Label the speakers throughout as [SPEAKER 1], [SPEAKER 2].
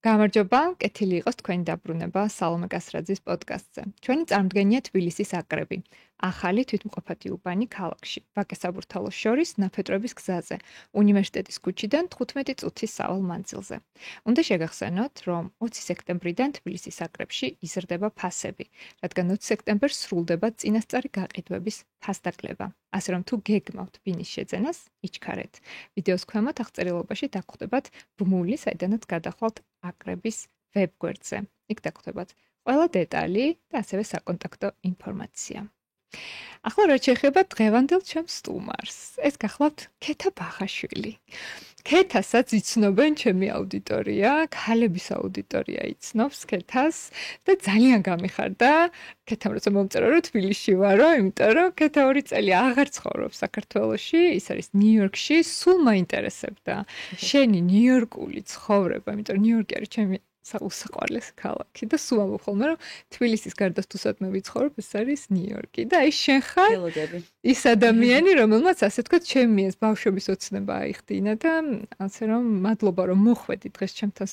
[SPEAKER 1] გამარჯობა, კეთილი იყოს თქვენი დაბრუნება სალომე გასრაძის პოდკასტზე. ჩვენი წარმოდგენია თბილისის აკრები. ახალი თვითმყოფადი უბანი ქალაქში, ვაკე-საბურთალოს შორის ნაფეტრობის გზაზე, უნივერსიტეტის ქუჩიდან 15 წუთის სავალ მანძილზე. უნდა შეგახსენოთ, რომ 20 სექტემბრიდან თბილისის აკრებში იზრდება ფასები, რადგან 20 სექტემბერს სრულდება წინასწარი გაყიდვების ფასდაკლება. ასე რომ თუ გეგმავთ ბინის შეძენას, იჩქარეთ. ვიდეოს ქვემოთ აღწერილობაში დაგხვდებათ ბმული, საიდანაც გადახვალთ აკრების ვებგვერდზე. იქ დაგხვდებათ ყველა დეტალი და ასევე საკონტაქტო ინფორმაცია. ახლა რა შეეხება დღევანდელ ჩემს სტუმარს. ეს გახლავთ ქეთა ბახაშვილი. ქეთასაც იცნობენ ჩემი აუდიტორია, ქალების აუდიტორია იცნობს ქეთას და ძალიან გამიხარდა ქეთამ როცა მომწერა რომ თბილისში ვარო, იმიტომ რომ ქეთა 2 წელი აღარ ცხოვრობს საქართველოში, ის არის ნიუ-იორკში, სულ მაინტერესებდა შენი ნიუ-იორკული ცხოვრება, იმიტომ რომ ნიუ-იორკი არის ჩემი უსაყვარლესი ქალაქი და სულ ამბობ ხოლმე რომ თბილისის გარდა თუ სადმე ვიცხოვრობ, ეს არის ნიუ-იორკი და აი შენ ხარ ის ადამიანი, რომელმაც ასე თქვა ჩემი ეს ბავშვობის ოცნება აიხდინა და ასე რომ მადლობა რომ მოხვედი დღეს ჩემთან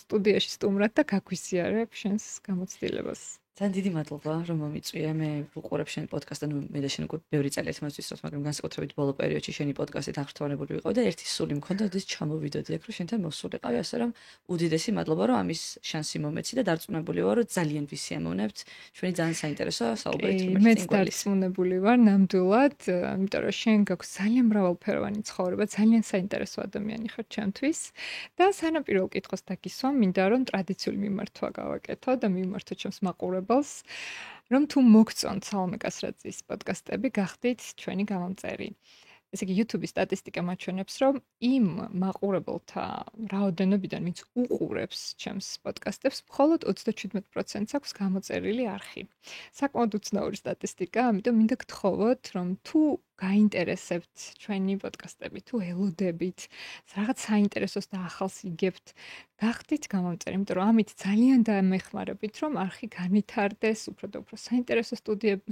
[SPEAKER 1] სტუდიაში სტუმრად და გაგვიზიარებ შენს გამოცდილებას.
[SPEAKER 2] ძალიან დიდი მადლობა რომ მომიწვია. მე ვუყურებ შენი პოდკასტს და მე და შენ უკვე ბევრი წელი ერთმანეთს ვისწრებთ, მაგრამ განსაკუთრებით ბოლო პერიოდში შენი პოდკასტით აღრთვანებული ვიყავი და ერთი სული მქონდა, როდის ჩამოვიდოდი აქ, რომ შენთან მოსულიყავი, ასე რომ უდიდესი მადლობა რომ ამის შანსი მომეცი და დარწმუნებული ვარ, რომ ძალიან ვისიამოვნებთ ჩვენი ძალიან საინტერესო საუბარი თქმით.
[SPEAKER 1] მეც დარწმუნებული ვარ ნამდვილად, იმიტომ რომ შენ გაქვს ძალიან მრავალფეროვანი ცხოვრება, ძალიან საინტერესო ადამიანი ხარ ჩემთვის და სანამ პირველ კითხვას დაგისვამ, მინდა რომ ტრადიციული მიმართვა გავაკეთო და მიმართო ჩემს მაყურებელს რომ თუ მოგწონთ სალომე გასრაძის პოდკასტები, გახდით ჩვენი გამომწერი. ესე იგი YouTube-ის სტატისტიკა მაჩვენებს, რომ იმ მაყურებელთა რაოდენობიდან, ვინც უყურებს ჩემს პოდკასტებს, მხოლოდ 37%-ს აქვს გამოწერილი არხი. საკმაოდ უცნაური სტატისტიკა, ამიტომ მინდა გთხოვოთ, რომ თუ გაინტერესებთ ჩვენი პოდკასტები, თუ ელოდებით, რაღაც საინტერესოს და ახალს იგებთ, გახდით გამომწერი, იმიტომ რომ ამით ძალიან დამეხმარებით, რომ არხი განვითარდეს, უფრო და უფრო საინტერესო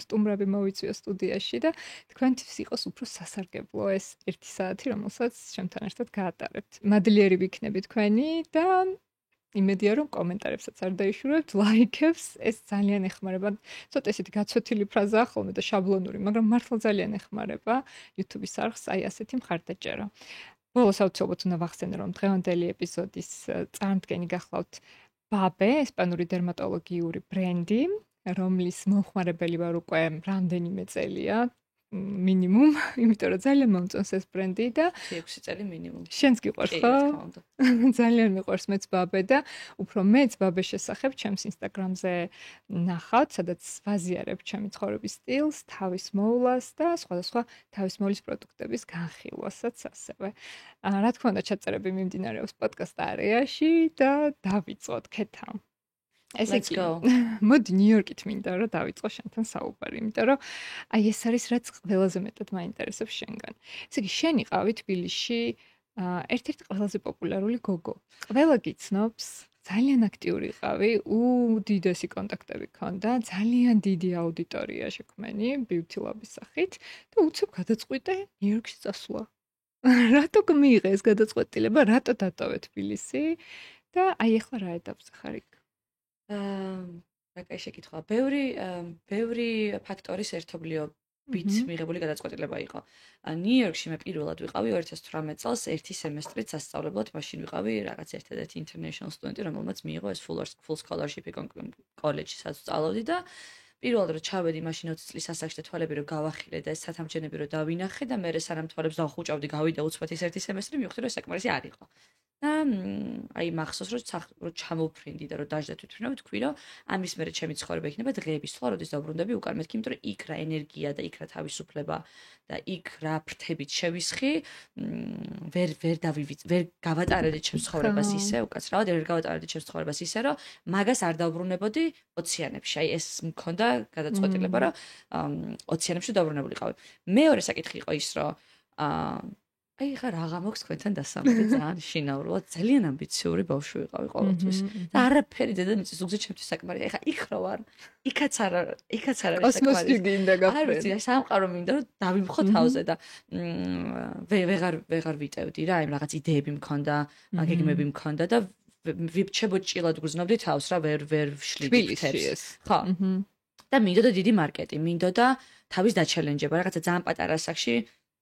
[SPEAKER 1] სტუმრები მოვიწვიოს სტუდიაში და თქვენთვის იყოს უფრო სასარგებლო ეს 1 საათი, რომელსაც ჩემთან ერთად გაატარებთ. მადლიერი ვიქნები თქვენი და იმედია რომ კომენტარებსაც არ დაიშურებთ, ლაიქებს, ეს ძალიან ეხმარება. ცოტა ესეთი გაცვეთილი ფრაზაა ხოლმე და შაბლონური, მაგრამ მართლა ძალიან ეხმარება YouTube-ის არხს აი ასეთი მხარდაჭერა. ბოლოს აუცილებლად უნდა ვახსენო, რომ დღევანდელი ეპიზოდის წარმოდგენი გახლავთ ბაბე, ესპანური დერმატოლოგიური ბრენდი, რომლის მომხმარებელი ვარ უკვე რამდენიმე წელია. მინიმუმ, იმიტომ რომ ძალიან მომწონს ეს ბრენდი და
[SPEAKER 2] 6 წელი მინიმუმ.
[SPEAKER 1] შენს გიყვარს ხო? ძალიან მიყვარს მეც ბაბე და უფრო მეც ბაბეს შესახებ ჩემს Instagram-ზე ნახავთ, სადაც ვაზიარებ ჩემი ცხოვრების სტილს, თავის მოვლას და სხვადასხვა თავის მოვლის პროდუქტების განხილვასაც ასევე. რა თქმა უნდა, ჩაწერები მიმდინარეობს პოდკასტ არეაში და დავიწყოთ ქეთა.
[SPEAKER 2] Let's go.
[SPEAKER 1] მოდი ნიუ-იორკით მინდა რომ დავიწყო შენთან საუბარი, იმიტომ რომ აი ეს არის რაც ყველაზე მეტად მაინტერესებს შენგან. ესე იგი შენ იყავი თბილისში ერთ-ერთი ყველაზე პოპულარული გოგო. ყველა გიცნობს, ძალიან აქტიური იყავი, უდიდესი კონტაქტები ჰქონდა, ძალიან დიდი აუდიტორია შექმენი Beauty Lab-ის სახით და უცებ გადაწყვიტე ნიუ-იორკში წასვლა. რატო მიიღე ეს გადაწყვეტილება, რატო დატოვე თბილისი და აი ახლა რა ეტაპზე ხარ იქ?
[SPEAKER 2] რა შეკითხვა. ბევრი ფაქტორის ერთობლიობით მიღებული გადაწყვეტილება იყო. ნიუ-იორკში მე პირველად ვიყავი 2018 წელს 1 სემესტრით სასწავლებლად, მაშინ ვიყავი რაღაც ერთადერთი international სტუდენტი, რომელმაც მიიღო ეს full scholarship კოლეჯში სადაც სწავლობდი და პირველად რომ ჩავედი მაშინ 20 წლის ასაკში და თვალები რომ გავახილე და ეს სათამჩენები რომ დავინახე და მე სანამ თვალებს დავხუჭავდი, გავიდა უცბად ის 1 სემესტრი, მივხვდი რომ საკმარისი არ იყო. და აი მახსოვს რომ ჩამოვფრინდი და რომ დაждდა თვითმფრინავ ვთქვი რომ ამის მერე ჩემი ცხოვრება იქნება დღეების სვლა, როდის დავბრუნდები უკან მეთქი, იმიტომ რომ იქ რა ენერგია და იქ რა თავისუფლება და იქ რა ფრთებით შევისხი, ვერ გავატარებდი ჩემს ცხოვრებას ისე, უკაცრავად ვერ გავატარებდი ჩემს ცხოვრებას ისე, რომ მაგას არ დავბრუნებოდი ოციანებში. აი ეს მქონდა გადაწყვეტილება, რომ ოციანებში დავბრუნებულიყავი. მეორე საკითხი იყო ის, რომ აი ხა რაღა მოქვს თქვენთან დასამართი ძალიან შინაურულად ძალიან ამბიციური ბავშვი ვიყავი ყოველთვის და არაფერი დედამიწის ზუგზე ჩემთვის საკმარია. ხა იქ რო ვარ, იქაც არ არის
[SPEAKER 1] კოსმოსში გინდა გაფრენ.
[SPEAKER 2] არ ვიცი, სამყარო მინდა რომ დავიმხო თავზე და ვეღარ ვიტევდი რა, იმ რაღაც იდეები მქონდა, გეგმები მქონდა და ვიჩებოჭილად გრძნობდი თავს რა ვერ ვშლიდი
[SPEAKER 1] თბილისში.
[SPEAKER 2] ხო და მინდოდა დიდი მარკეტი მინდოდა თავის დაჩელენჯება რაღაცა ძალიან პატარა ასაკში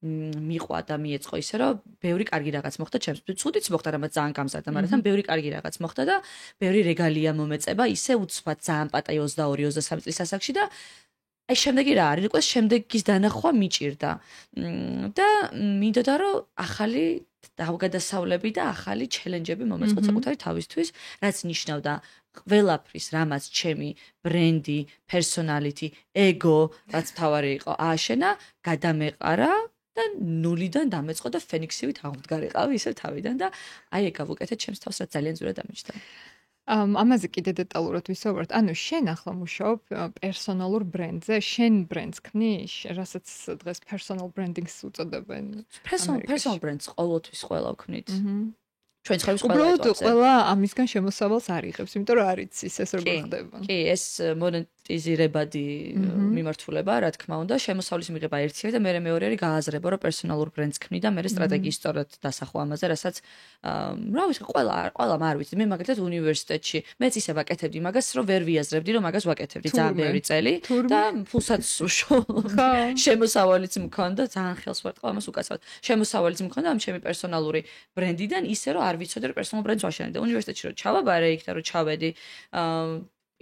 [SPEAKER 2] მიყვა და მიეწყო ისე რომ ბევრი კარგი რაღაც მოხდა ჩემს ცუდიც მოხდა რამაც ძალიან გამზარდა მაგრამ ბევრი კარგი რაღაც მოხდა და ბევრი რეგალია მომეწება ისე უცბად ძალიან პატაი 22-23 წლის ასაკში და აი შემდეგი რა არის უკვე შემდეგის დანახვა მიჭირდა და მინდოდა რომ ახალი დავგადასავლები და ახალი ჩელენჯები მომეწყო საკუთარი თავისთვის რაც ნიშნავდა ყველაფრის რამაც ჩემი ბრენდი პერსონალიტი ეგო რაც თავარი იყო ააშენა გადამეყარა და ნულიდან დამეწყო და ფენიქსივით აღმდგარიყავი ისე თავიდან და აი ეგ გავუკეთე ჩემს თავს რაც ძალიან ძვირად დამიჯდა.
[SPEAKER 1] ამაზე კიდე დეტალურად ვისაუბროთ. ანუ შენ ახლა მუშაობ პერსონალურ ბრენდზე, შენ ბრენდს ქმნი, რასაც დღეს personal branding-ს უწოდებენ.
[SPEAKER 2] personal brand-ს ყოველთვის ყველა ვქმნით. ჩვენ ცხების ყველა
[SPEAKER 1] უბრალოდ ყველა ამისგან შემოსავალს არ იღებს, იმიტომ რომ არ იცის ეს როგორ ხდება.
[SPEAKER 2] კი, ეს მონეტიზირებადი მიმართულება, რა თქმა უნდა, შემოსავლის მიღება ერთია და მეორე არის გააზრება, რომ პერსონალურ ბრენდს ქმნი და მეორე სტრატეგიის სწორად დასახვა ამაზე, რასაც რა ვიცი, ყველა არ ვიცი, მე მაგალითად უნივერსიტეტში მეც ისე ვაკეთებდი მაგას, რომ ვერ ვიაზრებდი, რომ მაგას ვაკეთებდი ძალიან ბევრი წელი და ფულსაც შემოსავალიც მქონდა, ძალიან ხელს ვარტყავ ამას უკაცრავად. შემოსავალიც მქონდა ამ ჩემი პერსონალური ბრენდიდან ისე რომ არ ვიცოდი რომ პერსონალურ ბრენდს ვაშენებ და უნივერსიტეტში რომ ჩავაბარე იქ და რომ ჩავედი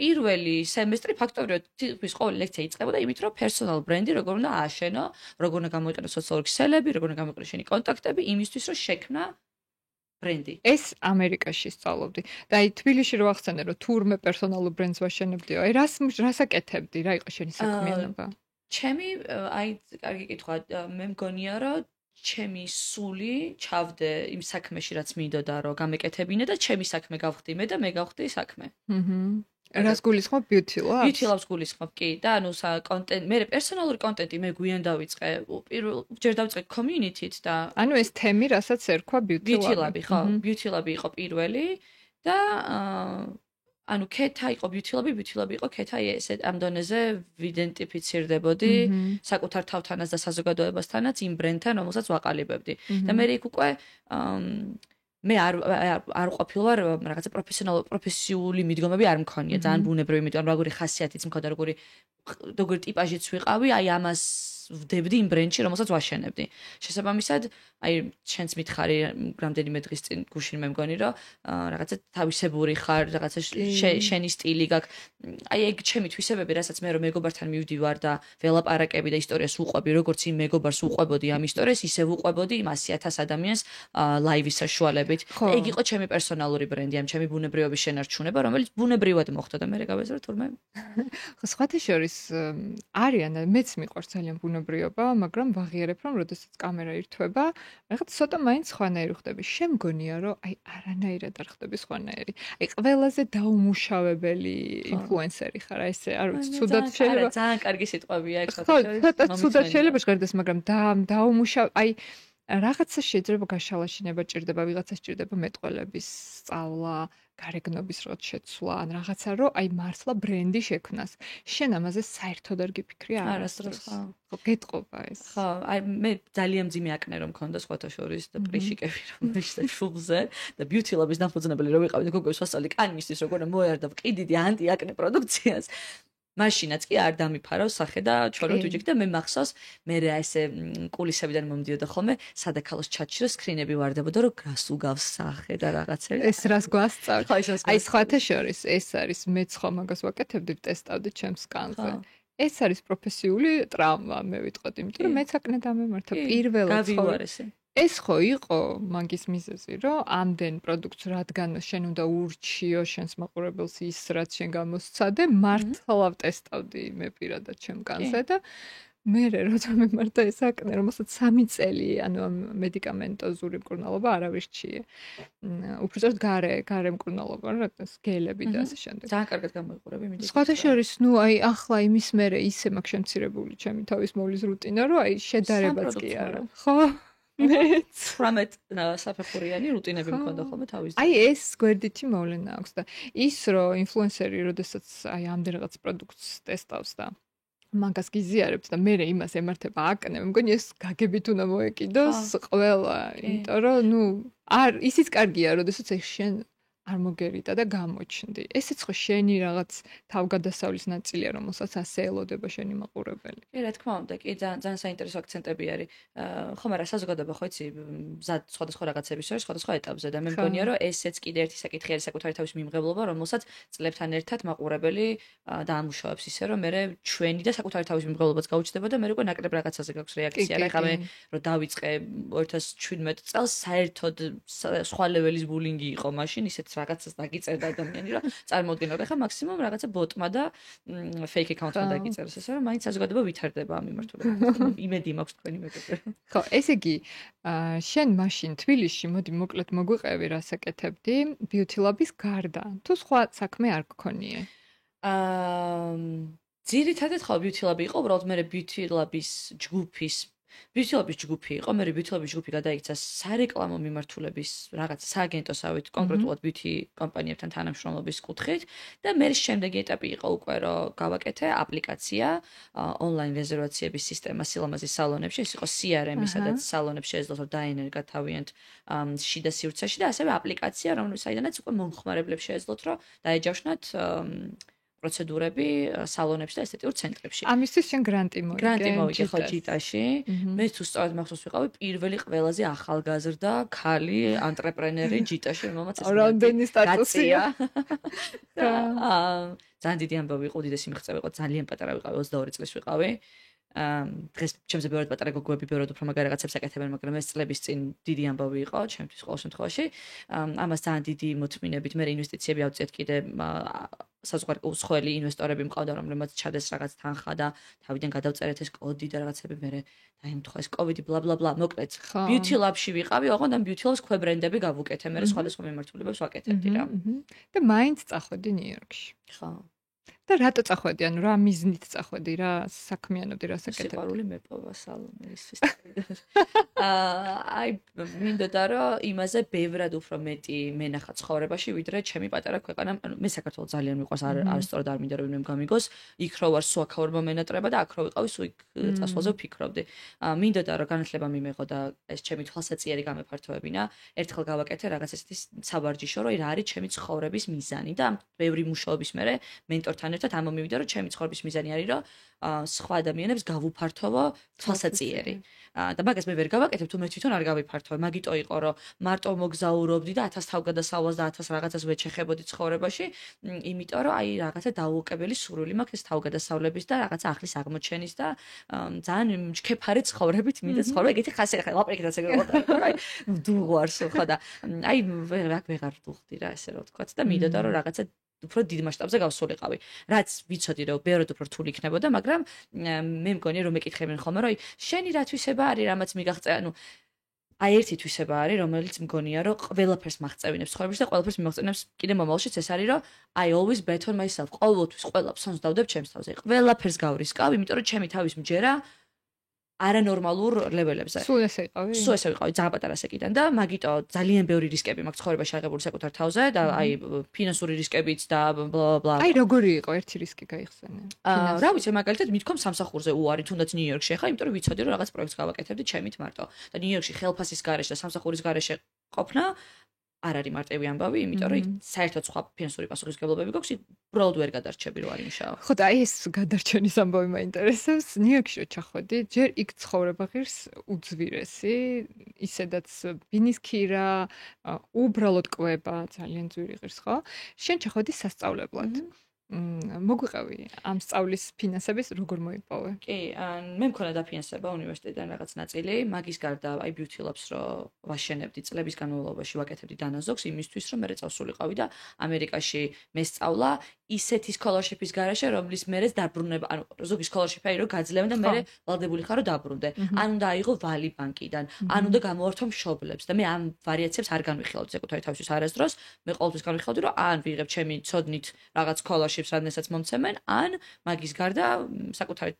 [SPEAKER 2] პირველი სემესტრი ფაქტობრივად თითქმის ყოველი ლექცია იწყებოდა იმით რომ პერსონალ ბრენდი როგორ უნდა ააშენო, როგორ უნდა გამოიყენო სოციალური ქსელები, როგორ უნდა გამოიყენო შენი კონტაქტები იმისთვის რომ შექმნა ბრენდი.
[SPEAKER 1] ეს ამერიკაში სწავლობდი და აი თბილისში რო ახსენე რომ თურმე პერსონალურ ბრენდს ვაშენებდიო. აი რას აკეთებდი, რა იყო შენი საქმიანობა?
[SPEAKER 2] ჩემი აი კარგი კითხვა, მე მგონია რომ ჩემი სული ჩავდე იმ საქმეში რაც მინდოდა რომ გამეკეთებინე და ჩემი საქმე გავხდი მე და მე გავხდი საქმე.
[SPEAKER 1] რას გულისხმობ beauty labs?
[SPEAKER 2] beauty labs გულისხმობ კი და ანუ კონტენტ მე პერსონალური კონტენტი მე გვიან დავიწყე ჯერ დავიწყე community-ით და
[SPEAKER 1] ანუ ეს თემი რასაც ერქვა beauty lab
[SPEAKER 2] ხო beauty lab იყო პირველი და ანუ ქეთა იყო beauty lab იყო ქეთა ესე ამ დონეზე ვიდენტიფიცირდებოდი საკუთარ თავთანაც და საზოგადოებასთანაც იმ ბრენდთან რომელსაც ვაყალიბებდი და მე იქ უკვე მე არ ყოფილვარ რაღაცა პროფესიული მიდგომები არ მქონია ძალიან ბუნებრივი მიდგომა როგორი ხასიათიც მქონდა როგორი ტიპაჟიც ვიყავი აი ამას ვდებდი იმ ბრენდში რომელსაც ვაშენებდი შესაბამისად აი შენც მითხარი რამდენიმე დღის წინ გუშინ მე მგონი რომ რაღაცა თავისებური ხარ რაღაცა შენი სტილი გაქვს აი ეგ ჩემი თვისებები რასაც მე რომ მეგობართან მივდივარ და ველაპარაკები და ისტორიას უყვები როგორც იმ მეგობარს უყვებოდი ამ ისტორიას ისე უყვებოდი იმ 100,000 ადამიანს ლაივის საშუალებით ეგ იყო ჩემი პერსონალური ბრენდი ამ ჩემი ბუნებრივობის შენარჩუნება რომელიც ბუნებრივად მოხდა და მე გავეზრე თურმე
[SPEAKER 1] ხო სხვათა შორის არიან მეც მიყვარს ძალიან ბუნებრიობა მაგრამ ვაღიარებ რომ როდესაც კამერა ირთვება რაღაც ცოტა მაინც სხვანაირი ხდები შემგონია რომ აი არანაირად არ ხდები სხვანაირი აი ყველაზე დაუმუშავებელი ინფლუენსერი ხარ აი ესე არ ვიცი ცუდად შეიძლება
[SPEAKER 2] ძალიან კარგი სიტყვებია ეგ
[SPEAKER 1] ხო ცოტა ცუდად შეიძლება ჟღერდეს მაგრამ დაუმუშავ აი რაღაცა შეიძლება გაშალაშინება ჭირდება ვიღაცა ჭირდება მეტყველების სწავლა გარეგნობის რაღაც შეცვლა ან რაღაცა რომ აი მართლა ბრენდი შექმნას შენ ამაზე საერთოდ არ გიფიქრი
[SPEAKER 2] არასდროს
[SPEAKER 1] ხო გეტყობა ეს
[SPEAKER 2] ხო აი მე ძალიან მძიმე აკნე რომ მქონდა სხვათა შორის და პრიშიკები რომ მეშდა შუბზე და beauty labs დაფუძნებელი რომ ვიყავი და გოგოს ვასწავლი კანისთვის როგორ მოერდა ვყიდიდი ანტი აკნე პროდუქციას მაშინაც კი არ დამიფარავ სახე და ჩოროთ ვიჯექი და მე მახსოვს მე რა ესე კულისებიდან მომდიოდა ხოლმე სადაქალოს ჩატში რომ სკრინები ვარდებოდა რომ გას უგავს სახე და რაღაცები
[SPEAKER 1] ეს რას გვასწავ აი სხვათა შორის ეს არის მეც ხომ მაგას ვაკეთებდი ტესტავდი ჩემს კანზე ეს არის პროფესიული ტრავმა მე ვიტყოდი იმიტომ რომ მეც აკნე დამემართა პირველად ეს ხო იყო მაგის მიზეზი რომ ამდენ პროდუქტს რადგან შენ უნდა ურჩიო შენს მაყურებელს ის რაც შენ გამოსცადე მართლა ვტესტავდი მე პირადად ჩემ კანზე და მე როცა მემართა ეს აკნე რომელსაც 3 წელი ანუ მედიკამენტოზური მკურნალობა არავის ჩიე უბრალოდ გარე მკურნალობა რა გელები და ასე შემდეგ
[SPEAKER 2] ძალიან კარგად გამოიყურები მე
[SPEAKER 1] სხვათა შორის ნუ აი ახლა იმის მერე ისე მაქვს შემცირებული ჩემი თავის მოვლის რუტინა რომ აი შედარებაც კი არა ხო მე
[SPEAKER 2] 18 საფეხურიანი რუტინები მქონდა ხოლმე თავის
[SPEAKER 1] აი ეს გვერდითი მოვლენა აქვს და ის რომ ინფლუენსერი როდესაც აი ამდენ რაღაც პროდუქტს ტესტავს და მაგას გიზიარებთ და მე იმას ემართება აკნე მე მგონი ეს გაგებით უნდა მოეკიდოს ყველა იმიტომ რომ ნუ არ ისიც კარგია როდესაც შენ არ მოგერიდა და გამოჩნდი. ესეც ხო შენი რაღაც თავგადასავლის ნაწილია, რომელსაც ასე ელოდება შენი მაყურებელი.
[SPEAKER 2] კი, რა თქმა უნდა, კი, ძალიან საინტერესო აქცენტები არის. ხო, მაგრამ საზოგადოება ხო იცი, მზად სხვადასხვა რაღაცების შორის, სხვადასხვა ეტაპზე და მე მგონია, რომ ესეც კიდე ერთი საკითხი არის საკუთარი თავის მიმღებლობა, რომელსაც წლებთან ერთად მაყურებელი დაამუშავებს ისე, რომ მე ჩვენი და საკუთარი თავის მიმღებლობაც გაუჩნდება და მე უკვე ნაკლებ რაღაცაზე გაქვს რეაქცია. რა ხა მე რომ დავიწყე 2017 წელს საერთოდ სხვა ლეველის ბულინგი იყო მაშინ, ისეთ რაღაცას დაგიწერდა ადამიანი, რომ წარმოუდგენელ, ხა მაქსიმუმ რაღაცა ბოტმა და fake account-მა დაგიწერეს ესე, რომ მაინც საზოგადოება ვითარდება ამ მიმართულებით. იმედი მაქვს თქვენი მეგობრებო.
[SPEAKER 1] ხო, ესე იგი, შენ მაშინ თბილისში, მოდი მოკლედ მოგვიყევი, რას აკეთებდი, Beauty Lab-ის გარდა. თუ სხვა საქმე არ გქონიე?
[SPEAKER 2] ძირითადად ხო Beauty Lab იყო, უბრალოდ მე Beauty Lab-ის ჯგუფის Beauty Lab-ის ჯგუფი იყო, მე Beauty Lab-ის ჯგუფი გადაიქცა სარეკლამო მიმართულების რაღაც სააგენტოსავით, კონკრეტულად beauty კომპანიებთან თანამშრომლობის კუთხით და მე შემდეგი ეტაპი იყო უკვე რომ გავაკეთე აპლიკაცია ონლაინ რეზერვაციების სისტემა სილამაზის სალონებში, ეს იყო CRM-ი, სადაც სალონებს შეეძლოთ რომ დაენერგათ თავიანთ შიდა სივრცეში და ასევე აპლიკაცია, საიდანაც უკვე მომხმარებლებს შეეძლოთ რომ დაეჯავშნათ პროცედურები სალონებში და ესთეტიურ ცენტრებში.
[SPEAKER 1] ამისთვის შენ გრანტი მოიგე?
[SPEAKER 2] გრანტი მოვიგე ხო ჯიტაში. მე თუ სწორად მახსოვს ვიყავი პირველი ყველაზე ახალგაზრდა ქალი ანტრეპრენერი ჯიტაში, რომელმაც ეს
[SPEAKER 1] რამდენი სტატუსია.
[SPEAKER 2] ძალიან დიდი ამბავი იყო, უდიდესი მიღწევა იყო, ძალიან პატარა ვიყავი, 22 წლის ვიყავი. დღეს ჩემზე ბევრად პატარა გოგოები ბევრად უფრო მაგარი რაღაცებს აკეთებენ, მაგრამ ეს წლების წინ დიდი ამბავი იყო ჩემთვის ყოველ შემთხვევაში. ამას ძალიან დიდი მოთმინებით მე ინვესტიციები ავწიეთ კიდე საზღვარგარეთელი ინვესტორები მყავდა, რომლებმაც ჩადეს რაღაც თანხა და თავიდან გადავწერეთ ეს კოდი და რაღაცები მე დაიმთხვა ეს COVID bla bla bla. მოკლედ, Beauty Lab-ში ვიყავი, ოღონდ ამ Beauty Lab-ს ქვებრენდები გავუკეთე, მე სხვადასხვა მიმართულებებს ვაკეთებდი რა.
[SPEAKER 1] და მაინც წახვედი ნიუ-იორკში.
[SPEAKER 2] ხო.
[SPEAKER 1] და რატო წახვედი? ანუ რა მიზნით წახვედი, რა საქმიანობდი, რა საკეთებდი?
[SPEAKER 2] სიყვარული მეპოვა სალონის ფესტივალზე. აი, მინდოდა რომ იმაზე ბევრად უფრო მეტი მენახა ცხოვრებაში, ვიდრე ჩემი პატარა ქვეყანა. ანუ მე საქართველოს ძალიან მიყვარს, არ სწორად არ მინდა რომ ვინმე გამიგოს. იქ რო ვარ, სულ აქ ვარ მომენატრება და აქ რო ვიყავი, სულ იქ წასვლაზე ვფიქრობდი. მინდოდა რომ განათლება მიმეღო და ეს ჩემი თვალსაჩინო გამეფართოებინა. ერთხელ გავაკეთე რაღაც ესეთი საბარჯიშო, რომ რა არის ჩემი ცხოვრების მიზანი და ბევრი მუშაობის მერე მენტორთან ერთად ამომივიდა რომ ჩემი ცხოვრების მიზანი არის რომ სხვა ადამიანებს გავუფართოვო თვალსაჩინო. და მაგას მე ვერ გავაკეთებ თუ მე თვითონ არ გავიფართოვე. მაგიტო იყო რომ მარტო მოგზაურობდი და 1000 თავგადასავლას და 1000 რაღაცას ვეჩეხებოდი ცხოვრებაში, იმიტომ რომ აი რაღაცა დაუოკებელი სურვილი მაქვს ეს თავგადასავლების და რაღაცა ახლის აღმოჩენის და ძალიან შქეფარი ცხოვრებით მინდა ცხოვრება. ეგეთი ხასი ხა ლაპრიკითაც ეგრე ვიყავ. აი დუღوارს ხო და აი ვეღარ დუღდი რა ესე რომ ვთქვა და მინდოდა რომ რაღაცა უფრო დიდ მასშტაბზე გავსულიყავი. რაც ვიცოდი რომ ბევრად უფრო რთული იქნებოდა, მაგრამ მე მგონია რომ მეკითხებენ ხოლმე რომ აი შენი რა თვისება არის, რამაც მიგაღწე, ანუ აი ერთი თვისება არის, რომელიც მგონია რომ ყველაფერს მაღწევინებს ცხოვრებაში და ყველაფერს მიმოღწევინებს კიდე მომავალშიც ეს არის რომ I always bet on myself. ყოველთვის ყველა ფსონს დავდებ ჩემს თავზე. ყველაფერს გავრისკავ, იმიტომ რომ ჩემი თავის მჯერა არანორმალურ ლეველებზე.
[SPEAKER 1] სულ ესე იყავი?
[SPEAKER 2] სულ ესე ვიყავი ძალიან პატარა ასაკიდან და მაგიტო ძალიან ბევრი რისკები მაქვს ცხოვრებაში აღებული საკუთარ თავზე და აი ფინანსური რისკებიც და ბლა ბლა.
[SPEAKER 1] აი როგორი იყო ერთი რისკი გაიხსენე?
[SPEAKER 2] რა ვიცი, მაგალითად მithkom სამსახურზე უარი თუნდაც ნიუ-იორკში ხა, იმიტომ რომ ვიცოდი რომ რაღაც პროექტს გავაკეთებდი ჩემით მარტო. და ნიუ-იორკში ხელფასის გარეშე და სამსახურის გარეშე ყოფნა არ არის მარტივი ამბავი, იმიტომ რომ საერთოდ სხვა ფინანსური პასუხისმგებლობები გვაქვს, უბრალოდ ვერ გადარჩები რომ არ იმუშაო.
[SPEAKER 1] ხო და აი ეს გადარჩენის ამბავი მაინტერესებს. ნიუ-იორკში რო ჩახვედი, ჯერ იქ ცხოვრება ღირს უძვირესი, ისედაც ბინის ქირა, უბრალოდ კვება, ძალიან ძვირი ღირს, ხო? შენ ჩახვედი სასწავლებლად. მოგვიყევი ამ სწავლის ფინანსების როგორ მოიპოვე?
[SPEAKER 2] კი, მე მქონდა დაფინანსება უნივერსიტეტიდან რაღაც ნაწილი, მაგის გარდა აი Beauty Labs რო ვაშენებდი წლების განმავლობაში ვაკეთებდი დანაზოგს იმისთვის რომ მე წავსულიყავი და ამერიკაში მესწავლა ისეთი scholarship-ის გარეშე, რომლის მერეც დაბრუნება, ანუ ზოგი scholarship-ი რომ გაძლევენ და მე ვალდებული ხარ რომ დაბრუნდე. ან უნდა აიღო ვალი ბანკიდან, ან უნდა გამოვართო მშობლებს და მე ამ ვარიაციებს არ განვიხილავდი საკუთარი თავისთვის არასდროს. მე ყოველთვის განვიხილავდი რომ ან ვიღებ ჩემი ცოდნით რაღაც scholarship-ს, რადგანაც მომცემენ, ან მაგის გარდა საკუთარი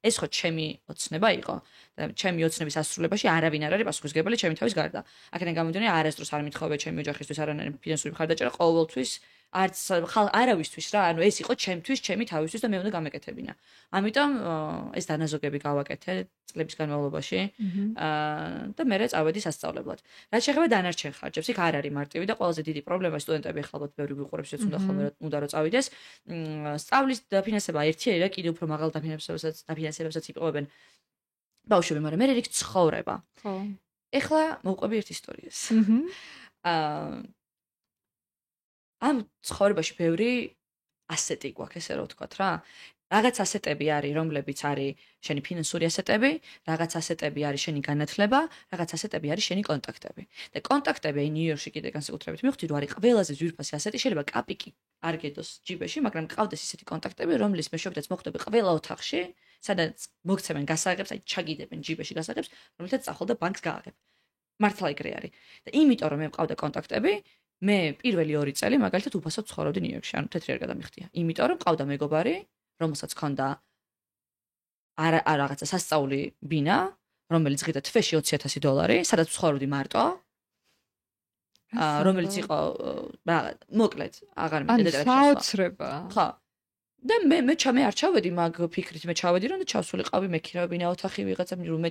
[SPEAKER 2] ეს ხო ჩემი ოცნება იყო და ჩემი ოცნების ასრულებაში არავინ არ არის პასუხისმგებელი ჩემი თავის გარდა. აქედან გამომდინარე არასდროს არ მithოვე ჩემი ოჯახისთვის არანაირი ფინანსური მხარდაჭერა, ყოველთვის არც არავისთვის რა, ანუ ეს იყო ჩემთვის, ჩემი თავისთვის და მე უნდა გამეკეთებინა. ამიტომ ეს დანაზოგები გავაკეთე წლების განმავლობაში. და მე წავედი სასწავლებლად. რაც შეეხება დანარჩენ ხარჯებს, იქ არ არის მარტივი და ყველაზე დიდი პრობლემა სტუდენტები ახლა ალბათ ბევრი ვიყურებს, რაც უნდა რომ წავიდეს. სწავლის დაფინანსება ერთი არის რა, კიდევ უფრო მაღალ დაფინანსებებსაც იპოვებენ ბავშვები, მაგრამ მე რიქ ცხოვრება.
[SPEAKER 1] ხო.
[SPEAKER 2] ეხლა მოვყვები ერთ ისტორიას. ამ ცხოვრებაში ბევრი ასეტი გვაქვს, ესე რომ ვთქვათ რა. რაღაც ასეტები არის, რომლებიც არის შენი ფინანსური ასეტები, რაღაც ასეტები არის შენი განათლება, რაღაც ასეტები არის შენი კონტაქტები. და კონტაქტები აი ნიუ-იორკში კიდე განსაკუთრებით მივხვდი, რომ არის ყველაზე ძვირფასი ასეტი, შეიძლება კაპიკი არ გედოს ჯიბეში, მაგრამ გყავდეს ისეთი კონტაქტები, რომლის მეშვეობითაც მოხდები ყველა ოთახში, სადაც მოგცემენ გასაღებს, აი ჩაგიდებენ ჯიბეში გასაღებს, რომელთაც წახვალ და ბანკს გააღებ. მართლა ეგრე არის. და იმიტომ რომ მე მყავდა კონტაქტები, მე პირველი 2 წელი მაგალითად უფასოდ ცხოვრობდი ნიუ-იორკში, ანუ თეთრი არ გადამიხდია. იმიტომ რომ მყავდა მეგობარი, რომელსაც ჰქონდა რაღაცა სასწაული ბინა, რომელიც ღირდა თვეში $20,000, სადაც ცხოვრობდი მარტო. რომელიც იყო მოკლედ, აღარ მინდა
[SPEAKER 1] და საოცრება.
[SPEAKER 2] ხო. და მე არ ჩავედი მაგ ფიქრით, მე ჩავედი რომ და ჩავსულიყავი მექირავებინა ოთახი ვიღაცა რომ მე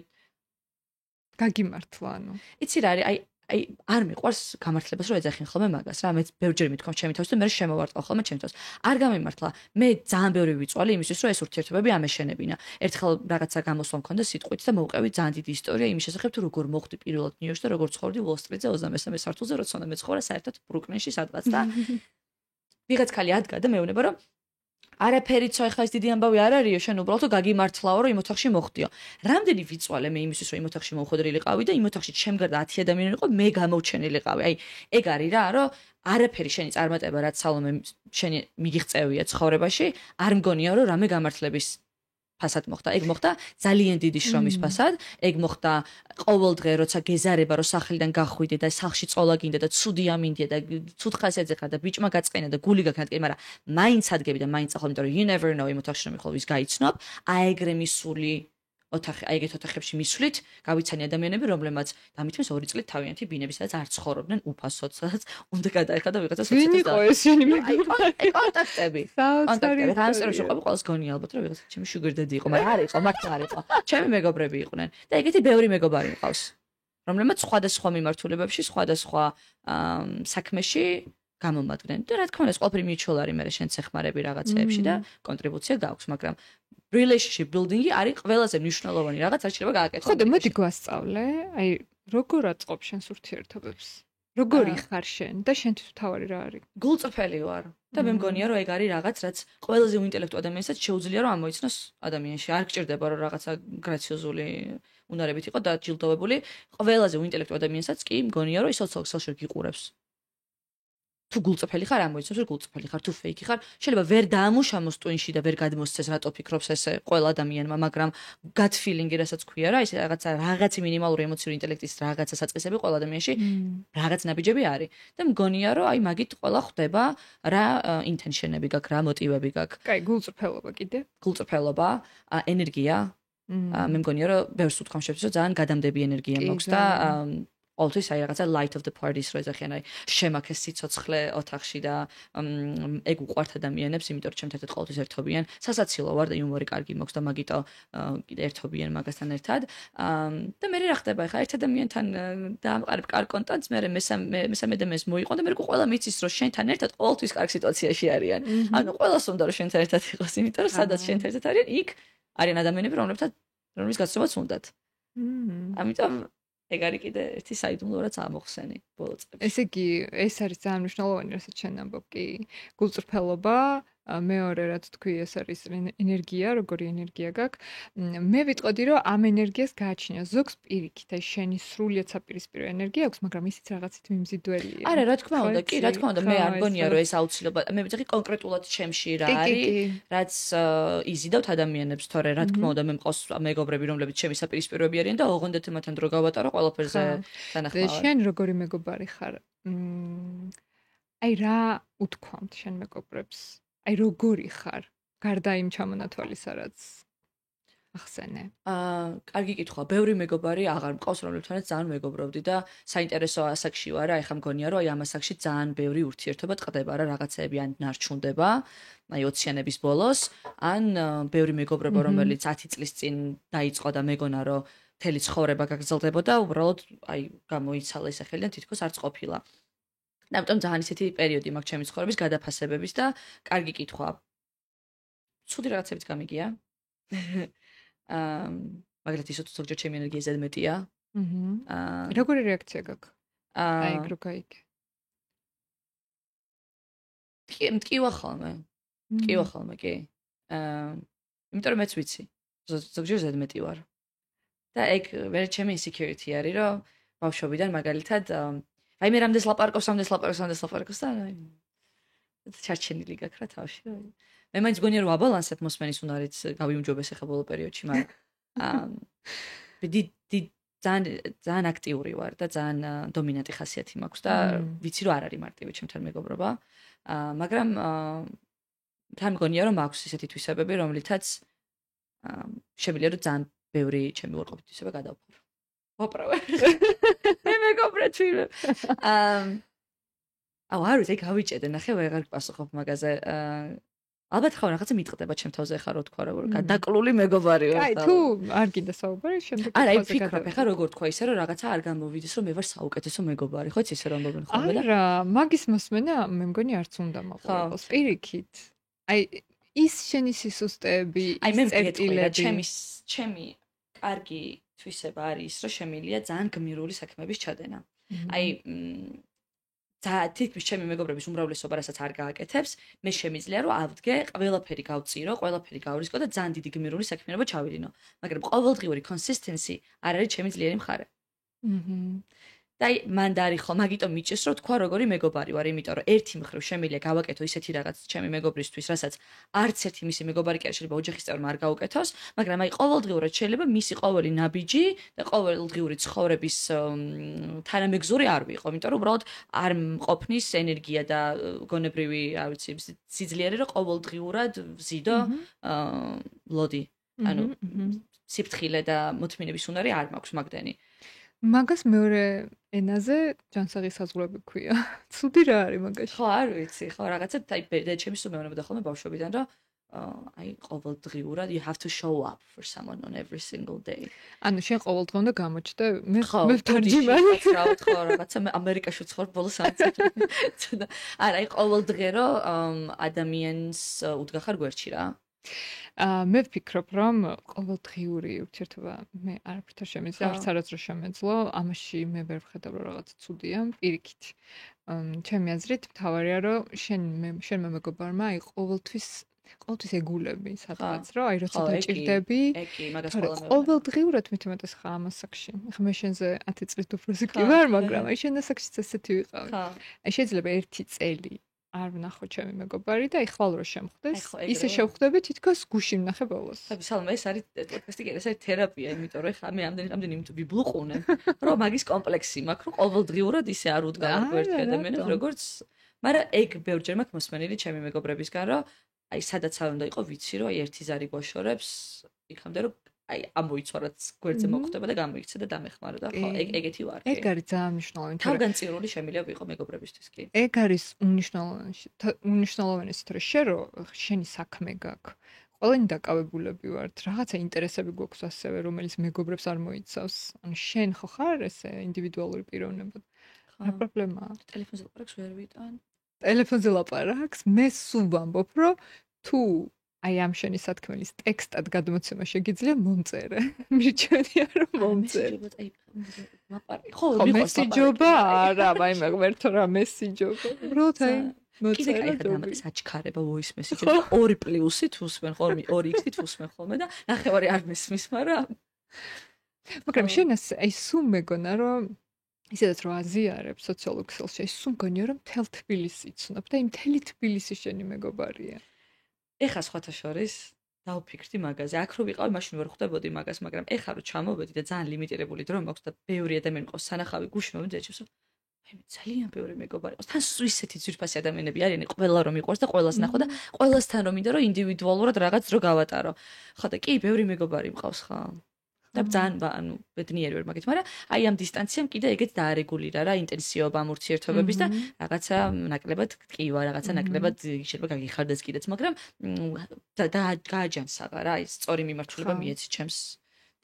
[SPEAKER 1] გაგიმართლა ანუ.
[SPEAKER 2] იცი რა არის, აი არ მიყვარს გამართლებას რომ ეძახინ ხოლმე მაგას რა, მე ბევრჯერ მithkom ჩემი თავს და მე შემოვარტყავ ხოლმე ჩემი თავს. არ გამიმართლა, მე ძალიან ბევრი ვიწვალე იმისთვის რომ ეს ურთიერთობები ამეშენებინა. ერთხელ რაღაცა გამოსვლა მქონდა სიტყვით და მოვყევი ძალიან დიდი ისტორია იმის შესახებ თუ როგორ მოხდი პირველად ნიუ-იორკში და როგორ ცხოვრდი უოლ-სტრიტზე 23 სართულზე, როცა უნდა მეცხოვრა საერთოდ ბრუკლინში სადღაც და ვიღაც ხალი ადგა და მეუბნება რომ არაფერი ცო ეხლა ეს დიდი ამბავი არ არისო, შენ უბრალოდ გაგიმართლაო რომ იმ ოთახში მოხდიო. რამდენი ვიწვალე მე იმისთვის რომ იმ ოთახში მომხდრილიყავი და იმ ოთახში ჩემგარდა 10 ადამიანი იყო, მე გამოჩენილიყავი. აი, ეგ არის რა, რომ არაფერი შენი წარმატება, რაც სალომე შენი მიგიღწევია ცხოვრებაში, არ მგონია რომ რამე გამართლების ფასად მოხდა. ეგ მოხდა ძალიან დიდი შრომის ფასად, ეგ მოხდა ყოველ დღე როცა გეზარება რომ სახლიდან გახვიდე და სახლში წოლა გინდა და ცუდი ამინდია და ცუდ ხასიათზე ხარ და ბიჭმა გაწყენა და გული გაქნატკი, მაგრამ მაინც ადგები და მაინც ახლა იმიტომ რომ you never know იმ ოთახში რომ მიხვალ ვის გაიცნობ, აეგრე მისული ოთახი, აი ეგეთ ოთახებში მისვლით, გავიცანი ადამიანები, რომლებმაც დამითმის 2 წლით თავიანთი ბინები, სადაც არ ცხოვრობდნენ უფასოდ, სადაც უნდა გადაეხა და ვიღაცა
[SPEAKER 1] სოციალისტი. ვინ იყო ეს შენი
[SPEAKER 2] მეგობარი? კონტაქტები. კონტაქტები. რამსტერში ყოფილი ყოველს გონია ალბათ რომ ვიღაცა ჩემი sugar daddy იყო, მაგრამ არ იყო, მართლა არ იყო. ჩემი მეგობრები იყვნენ. და ეგეთი ბევრი მეგობარი მყავს, რომლებმაც სხვადასხვა მიმართულებებში, სხვადასხვა საქმეში გამომადგნენ. და რა თქმა უნდა, ეს ყველაფერი mutual არის, მე შენ ცეხმარები რაღაცეებში და კონტრიბუცია გაქვს, მაგრამ relationship building-ი არის ყველაზე მნიშვნელოვანი რაღაც, რაც შეიძლება გააკეთო.
[SPEAKER 1] ხო და მოდი გვასწავლე, აი როგორ აწყობ შენს ურთიერთობებს? როგორი ხარ შენ და შენთვის თავარი რა არის?
[SPEAKER 2] გულწრფელი ვარ და მე მგონია რომ ეგ არის რაღაც, რაც ყველაზე უინტელექტუალ ადამიანსაც შეუძლია რომ ამოიცნოს ადამიანში. არ გჭირდება რომ რაღაცა გრაციოზული უნარებით იყო დაჯილდოვებული. ყველაზე უინტელექტუალ ადამიანსაც კი მგონია რომ ის სოციალში გიყურებს. თუ გულწრფელი ხარ, ამოიცნობს რომ გულწრფელი ხარ, თუ ფეიქი ხარ, შეიძლება ვერ დაამუშავოს ტვინში და ვერ გადმოსცეს რატო ფიქრობს ესე ყველა ადამიანმა, მაგრამ gut feeling-ი რასაც ქვია რა, ეს რაღაცი მინიმალური ემოციური ინტელექტის რაღაცა საწყისები ყველა ადამიანში რაღაც ნაბიჯები არის. და მგონია რომ აი მაგით ყველა ხვდება რა intention-ები გაქვს, რა მოტივები გაქვს.
[SPEAKER 1] კაი, გულწრფელობა კიდე.
[SPEAKER 2] გულწრფელობა, ენერგია. მე მგონია რომ ბევრს უთქვამ შეფასო ძალიან გადამდები ენერგია მაქვს და ყოველთვის აი რაღაცა light of the parties რო ეძახიან, აი შემაქეს სიცოცხლე ოთახში და ეგ უყვართ ადამიანებს, იმიტომ რომ ჩემთან ერთად ყოველთვის ერთობიან. სასაცილო ვარ და იუმორი კარგი მაქვს და მაგიტო კიდე ერთობიან მაგასთან ერთად. და მე რა ხდება ახლა ერთ ადამიანთან დაამყარებ კარგ კონტაქტს, მე მესამე და მეს მოიყვან და მე ყველა მიცის რომ შენთან ერთად ყოველთვის კარგ სიტუაციაში არიან. ანუ ყველას უნდა რომ შენთან ერთად იყოს, იმიტომ რომ სადაც შენთან ერთად არიან, იქ არიან ადამიანები, რომლებიც გაცნობაც უნდათ. ამიტომ ეგ არის კიდე ერთი საიდუმლო რაც ამოხსენი ბოლო წლებში.
[SPEAKER 1] ესე იგი, ეს არის ძალიან მნიშვნელოვანი, რასაც შენ ამბობ, კი, გულწრფელობა, მეორე რაც თქვი, ეს არის ენერგია, როგორი ენერგია გაქვს. მე ვიტყოდი, რომ ამ ენერგიას გააჩნია ზოგს პირიქით, აი შენი სრულიად საპირისპირო ენერგია აქვს, მაგრამ ისიც რაღაცით მიმზიდველია.
[SPEAKER 2] არა, რა თქმა უნდა, კი, რა თქმა უნდა, მე არ მგონია, რომ ეს აუცილებლად, მე ვიძახი კონკრეტულად ჩემში რა არის, რაც იზიდავთ ადამიანებს, თორე რა თქმა უნდა, მე მყავს მეგობრები, რომლებიც ჩემი საპირისპიროები არიან და ოღონდ თემათან დრო გავატარო ყველაფერზე თანახმად.
[SPEAKER 1] შენ როგორი მეგობარი ხარ? აი რა უთქვამთ შენ მეგობრებს? აი როგორი ხარ? გარდა იმ ჩამონათვალისა, რაც ახსენე.
[SPEAKER 2] კარგი კითხვა. ბევრი მეგობარი აღარ მყავს, რომლებთანაც ძალიან მეგობრობდი და საინტერესო ასაკში ვარ, აი ხა მგონია რომ აი ამ ასაკში ძალიან ბევრი ურთიერთობა ტყდება რა, რაღაცეები ან ნარჩუნდება, აი 20-იანების ბოლოს, ან ბევრი მეგობრობა, რომელიც 10 წლის წინ დაიწყო და მეგონა რომ მთელი ცხოვრება გაგრძელდებოდა, უბრალოდ აი გამოიცალა ეს ახალიდან თითქოს არც ყოფილა. და ამიტომ ძალიან ისეთი პერიოდი მაქვს ჩემი ცხოვრების გადაფასებების და კარგი კითხვა. ცუდი რაღაცებიც გამიგია. მაგალითად ისო ზოგჯერ ჩემი ენერგია ზედმეტია.
[SPEAKER 1] როგორი რეაქცია გაქვს? აი რო გაიგე.
[SPEAKER 2] მტკივა ხოლმე. მტკივა ხოლმე, კი. იმიტომ რომ მეც ვიცი. ზოგჯერ ზედმეტი ვარ. და ეგ მე ჩემი insecurity არის, რომ ბავშვობიდან მაგალითად აი მე რამდენს ლაპარაკობს და ჩარჩენილი გაქვს რა თავში. მე მაინც გონია რომ აბალანსებ მოსმენის უნარიც გავიუმჯობეს ახლა ბოლო პერიოდში, მაგრამ ძალიან აქტიური ვარ და ძალიან დომინანტი ხასიათი მაქვს და ვიცი რომ არ არის მარტივი ჩემთან მეგობრობა. მაგრამ თან მგონია რომ მაქვს ისეთი თვისებები, რომლითაც შემიძლია რომ ძალიან ბევრი ჩემი უარყოფითი თვისება გადავფარო. ვაправე. მე მეგობრები. არ ვიცი, გავიჭედე, ნახე ვეღარ გპასუხობ მაგაზე. ალბათ ხარ რაღაცა მიტყდება ჩემ თავზე ხარ რო თქვა როგორ გადაკლული მეგობარი ვარ.
[SPEAKER 1] აი თუ არ გინდა საუბარი, შემდეგ
[SPEAKER 2] არა, აი ფიქრობ ხა როგორ თქვა ისე რომ რაღაცა არ გამოვიდეს რომ მე ვარ საუკეთესო მეგობარი, ხო იცი ისე რომ მოგენ ხოლმე და
[SPEAKER 1] არა, მაგის მოსმენა მე მგონი არც უნდა მაყურებელს. პირიქით. აი ის შენი სისუსტეები, ის წერტილები,
[SPEAKER 2] ჩემი კარგი თვისება არის რომ შემილია ძალიან გმირული საქმეების ჩადენა. აი თითქმის ჩემი მეგობრების უმრავლესობა რასაც არ გააკეთებს, მე შემიძლია რომ ავდგე, ყველაფერი გავწირო, ყველაფერი გავრისკო და ძალიან დიდი გმირული საქმიანობა ჩავიდინო. მაგრამ ყოველდღიური consistency არ არის ჩემი ძლიერი მხარე. და აი მან დაარიხო, მაგიტომ მიჭეს რომ თქვა როგორი მეგობარი ვარ, იმიტომ რომ ერთი მხრივ შემიძლია გავაკეთო ისეთი რაღაც ჩემი მეგობრისთვის, რასაც არც ერთი მისი მეგობარი კი არ შეიძლება ოჯახის წევრმა არ გაუკეთოს, მაგრამ აი ყოველდღიურად შეიძლება მისი ყოველი ნაბიჯი და ყოველდღიური ცხოვრების თანამეგზური არ ვიყო, იმიტომ რომ უბრალოდ არ მყოფნის ენერგია და გონებრივი, რა ვიცი, სიძლიერე რომ ყოველდღიურად ვზიდო ლოდი. ანუ სიფრთხილე და მოთმინების უნარი არ მაქვს მაგდენი.
[SPEAKER 1] მაგას მეორე ენაზე ჯანსაღისაზღვრები ქვია. ცუდი რა არის მაგაში?
[SPEAKER 2] ხო, არ ვიცი, ხო, რაღაცა აი ჩემი სულ მეუბნებოდა ხოლმე ბავშვობიდან, რომ აი ყოველდღიურად you have to show up for someone on every single day.
[SPEAKER 1] ანუ შენ ყოველდღე უნდა გამოჩდე. მე
[SPEAKER 2] ვთარჯიმანი. ხო, რაღაცა მე ამერიკაში ვცხოვრ ბოლო 3 წელი. არა, აი ყოველდღე რომ ადამიანს უდგახარ გვერდში რა.
[SPEAKER 1] მე ვფიქრობ, რომ ყოველდღიური ურთიერთობა მე არაფერთ არ შემიძლია, არც არასდროს შემეძლო, ამაში მე ვერ ვხედავ რომ რაღაც ცუდია, პირიქით. ჩემი აზრით, მთავარია რომ შენმა მეგობარმა აი ყოველთვის ეგულები სადღაც, რომ აი როცა დაჭირდები, ყოველდღიურად მით უმეტეს ხა ამ ასაკში. ხა მე შენზე 10 წლით უფროსი კი ვარ, მაგრამ აი შენ ასაკშიც ესეთი ვიყავი. აი შეიძლება 1 წელი არ ვნახო ჩემი მეგობარი და ეხლა რო შემხვდეს, ისე შევხვდები თითქოს გუშინ ვნახე ბოლოს.
[SPEAKER 2] სალმა ეს არის პოდკასტი, ეს არის თერაპია, იმიტომ რომ ეხლა მე ამდენი ვიბლუყუნე, რომ მაგის კომპლექსი მაქვს, რომ ყოველდღიურად ისე არ უდგავარ გვერდში ადამიანებს, როგორც მაგრამ ეგ ბევრჯერ მაქვს მოსმენილი ჩემი მეგობრებისგან, რომ აი სადაც არ უნდა იყო, ვიცი რომ აი ერთი ზარი გვაშორებს, იქამდე რომ აი ამოიცვარაც გვერდზე მოხვდება და გამოიქცე და დამეხმარო და ხო ეგეთი ვარ.
[SPEAKER 1] ეგ არის ძალიან მნიშვნელოვანი.
[SPEAKER 2] თავგანწირული შემიძლია ვიყო მეგობრებისთვის კი.
[SPEAKER 1] ეგ არის უნიშნულოვანესი, რომ შენი საქმე გაქვს. ყველანი დაკავებულები ვართ, რაღაცა ინტერესები გვაქვს ასევე, რომელიც მეგობრებს არ მოიცავს. ანუ შენ ხო ხარ ესე ინდივიდუალური პიროვნება. რა პრობლემაა?
[SPEAKER 2] ტელეფონზე ლაპარაკს ვერ ვიტან.
[SPEAKER 1] ტელეფონზე ლაპარაკს, მე სულ ვამბობ, რომ თუ აი ამ შენი სათქმელის ტექსტად გადმოცემა შეგიძლია მომწერე. მირჩენია რომ მომწერე.
[SPEAKER 2] ხო,
[SPEAKER 1] მესიჯობა არა, აი მე ღმერთო რა მესიჯობა. უბრალოდ აი მოწერე და
[SPEAKER 2] საჩქარება voice message-ი 2+-ით უსმენ ხოლმე, 2x-ით უსმენ ხოლმე და ნახევარი არ მესმის,
[SPEAKER 1] მაგრამ შენ აი სულ მეგონა რომ ისედაც რომ აზიარებ სოციალურ ქსელში, სულ მგონია რომ მთელ თბილისი იცნობ და იმ მთელი თბილისი შენი მეგობარია.
[SPEAKER 2] ეხა სხვათა შორის დავფიქრდი მაგაზე. აქ რო ვიყავი, მაშინ ვერ ხვდებოდი მაგას, მაგრამ ეხა რო ჩამოვედი და ძალიან ლიმიტირებული დრო მაქვს და ბევრი ადამიანი მყავს სანახავი, გუშინ მომეძეჩებს. ძალიან ბევრი მეგობარი ყავს. თან ისეთი ძვირფასი ადამიანები არიან, ყველა რომ მიყვარს და ყველას ნახო და ყველასთან რომ მინდა რომ ინდივიდუალურად რაღაც დრო გავატარო. ხო და კი, ბევრი მეგობარი მყავს ხა. და ძალიან ბედნიერი ვარ მაგით, მაგრამ აი ამ დისტანციამ კიდე ეგეც დაარეგულირა რა ინტენსივობა ამ ურთიერთობების და რაღაცა ნაკლებად ტკივა, რაღაცა ნაკლებად შეიძლება გაგიხარდეს კიდეც, მაგრამ და გააჯანსაღა რა, ის სწორი მიმართულება მიეცი ჩემს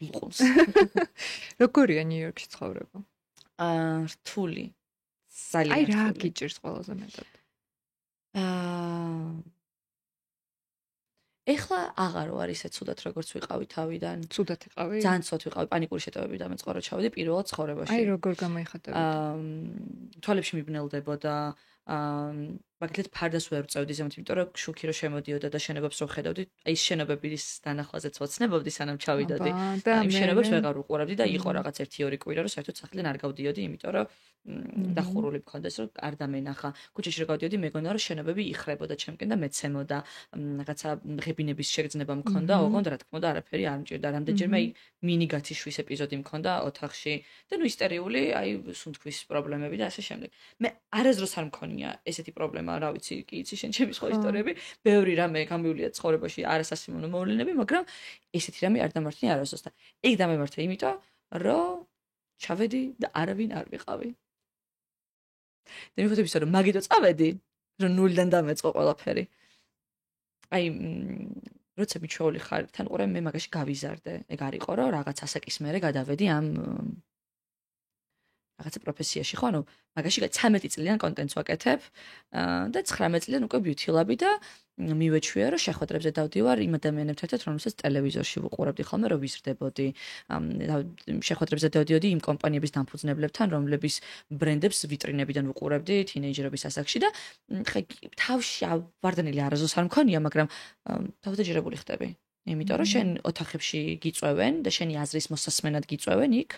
[SPEAKER 2] ლუყუნს.
[SPEAKER 1] როგორია ნიუ-იორკში ცხოვრება?
[SPEAKER 2] რთული. ძალიან
[SPEAKER 1] აი რა გიჭირს ყველაზე მეტად?
[SPEAKER 2] ეხლა აღარო არის ეს ცუდად როგორც ვიყავი თავიდან.
[SPEAKER 1] ცუდად იყავი?
[SPEAKER 2] ძალიან ცუდად ვიყავი, პანიკური შეტევები დამეწყო რომ ჩავედი პირველად ცხოვრებაში.
[SPEAKER 1] აი როგორ გამოიხატებოდა?
[SPEAKER 2] თვალებში მიბნელდებოდა, მაგალითად ფარდას ვერ წევდი ზემოთ, იმიტომ რომ შუქი რო შემოდიოდა და შენობებს რო ხედავდი, აი ეს შენობების დანახვაზეც ვოცნებობდი სანამ ჩავიდოდი. იმ შენობებს ვეღარ უყურებდი და იყო რაღაც 1-2 კვირა რომ საერთოდ სახლიდან არ გავდიოდი, იმიტომ რომ დახურული მქონდეს რომ არ დამენახა. ქუჩაში რო გავდიოდი, მეგონა რომ შენობები იხრებოდა ჩემკენ და მეცემოდა. რაღაცა ღებინების შეგრძნება მქონდა, ოღონდ რა თქმა უნდა არაფერი არ მჭირდა. რამდენჯერმე აი მინი გათიშვის ეპიზოდი მქონდა ოთახში და ნუ ისტერიული, აი სუნთქვის პრობლემები და ასე შემდეგ. მე არასდროს არ მქონია ესეთი პრობლემა, რა ვიცი, კი იცი შენ ჩემი სხვა ისტორიები, ბევრი რამე გამივლია ცხოვრებაში არასასიმონო მოვლენები, მაგრამ ესეთი რამე არ დამართნი არასდროს და ეგ დამემართა იმიტომ, რომ ჩავედი და არავინ არ ვიყავი. და მივხვდი ისე რომ მაგიტო წავედი, რომ ნულიდან დამეწყო ყველაფერი. აი როცა მიჩვეული ხარ, თან ყურე მე მაგაში გავიზარდე. ეგ არ იყო რომ რაღაც ასაკის მერე გადავედი ამ რაღაცა პროფესიაში, ხო? ანუ მაგაში 13 წლიან კონტენტს ვაკეთებ და 19 წლიან უკვე ბიუთილაბი და მივეჩვია რომ შეხვედრებზე დავდივარ იმ ადამიანებთან ერთად, რომელსაც ტელევიზორში ვუყურებდი ხოლმე, რომ ვიზრდებოდი. შეხვედრებზე დავდიოდი იმ კომპანიების დამფუძნებლებთან, რომლების ბრენდებს ვიტრინებიდან ვუყურებდი თინეიჯერობის ასაკში და ხა თავში ვარდნილი არასდროს არ მქონია, მაგრამ დავდაჯერებული ხდები. იმიტომ რომ შენ ოთახებში გიწვევენ და შენი აზრის მოსასმენად გიწვევენ იქ.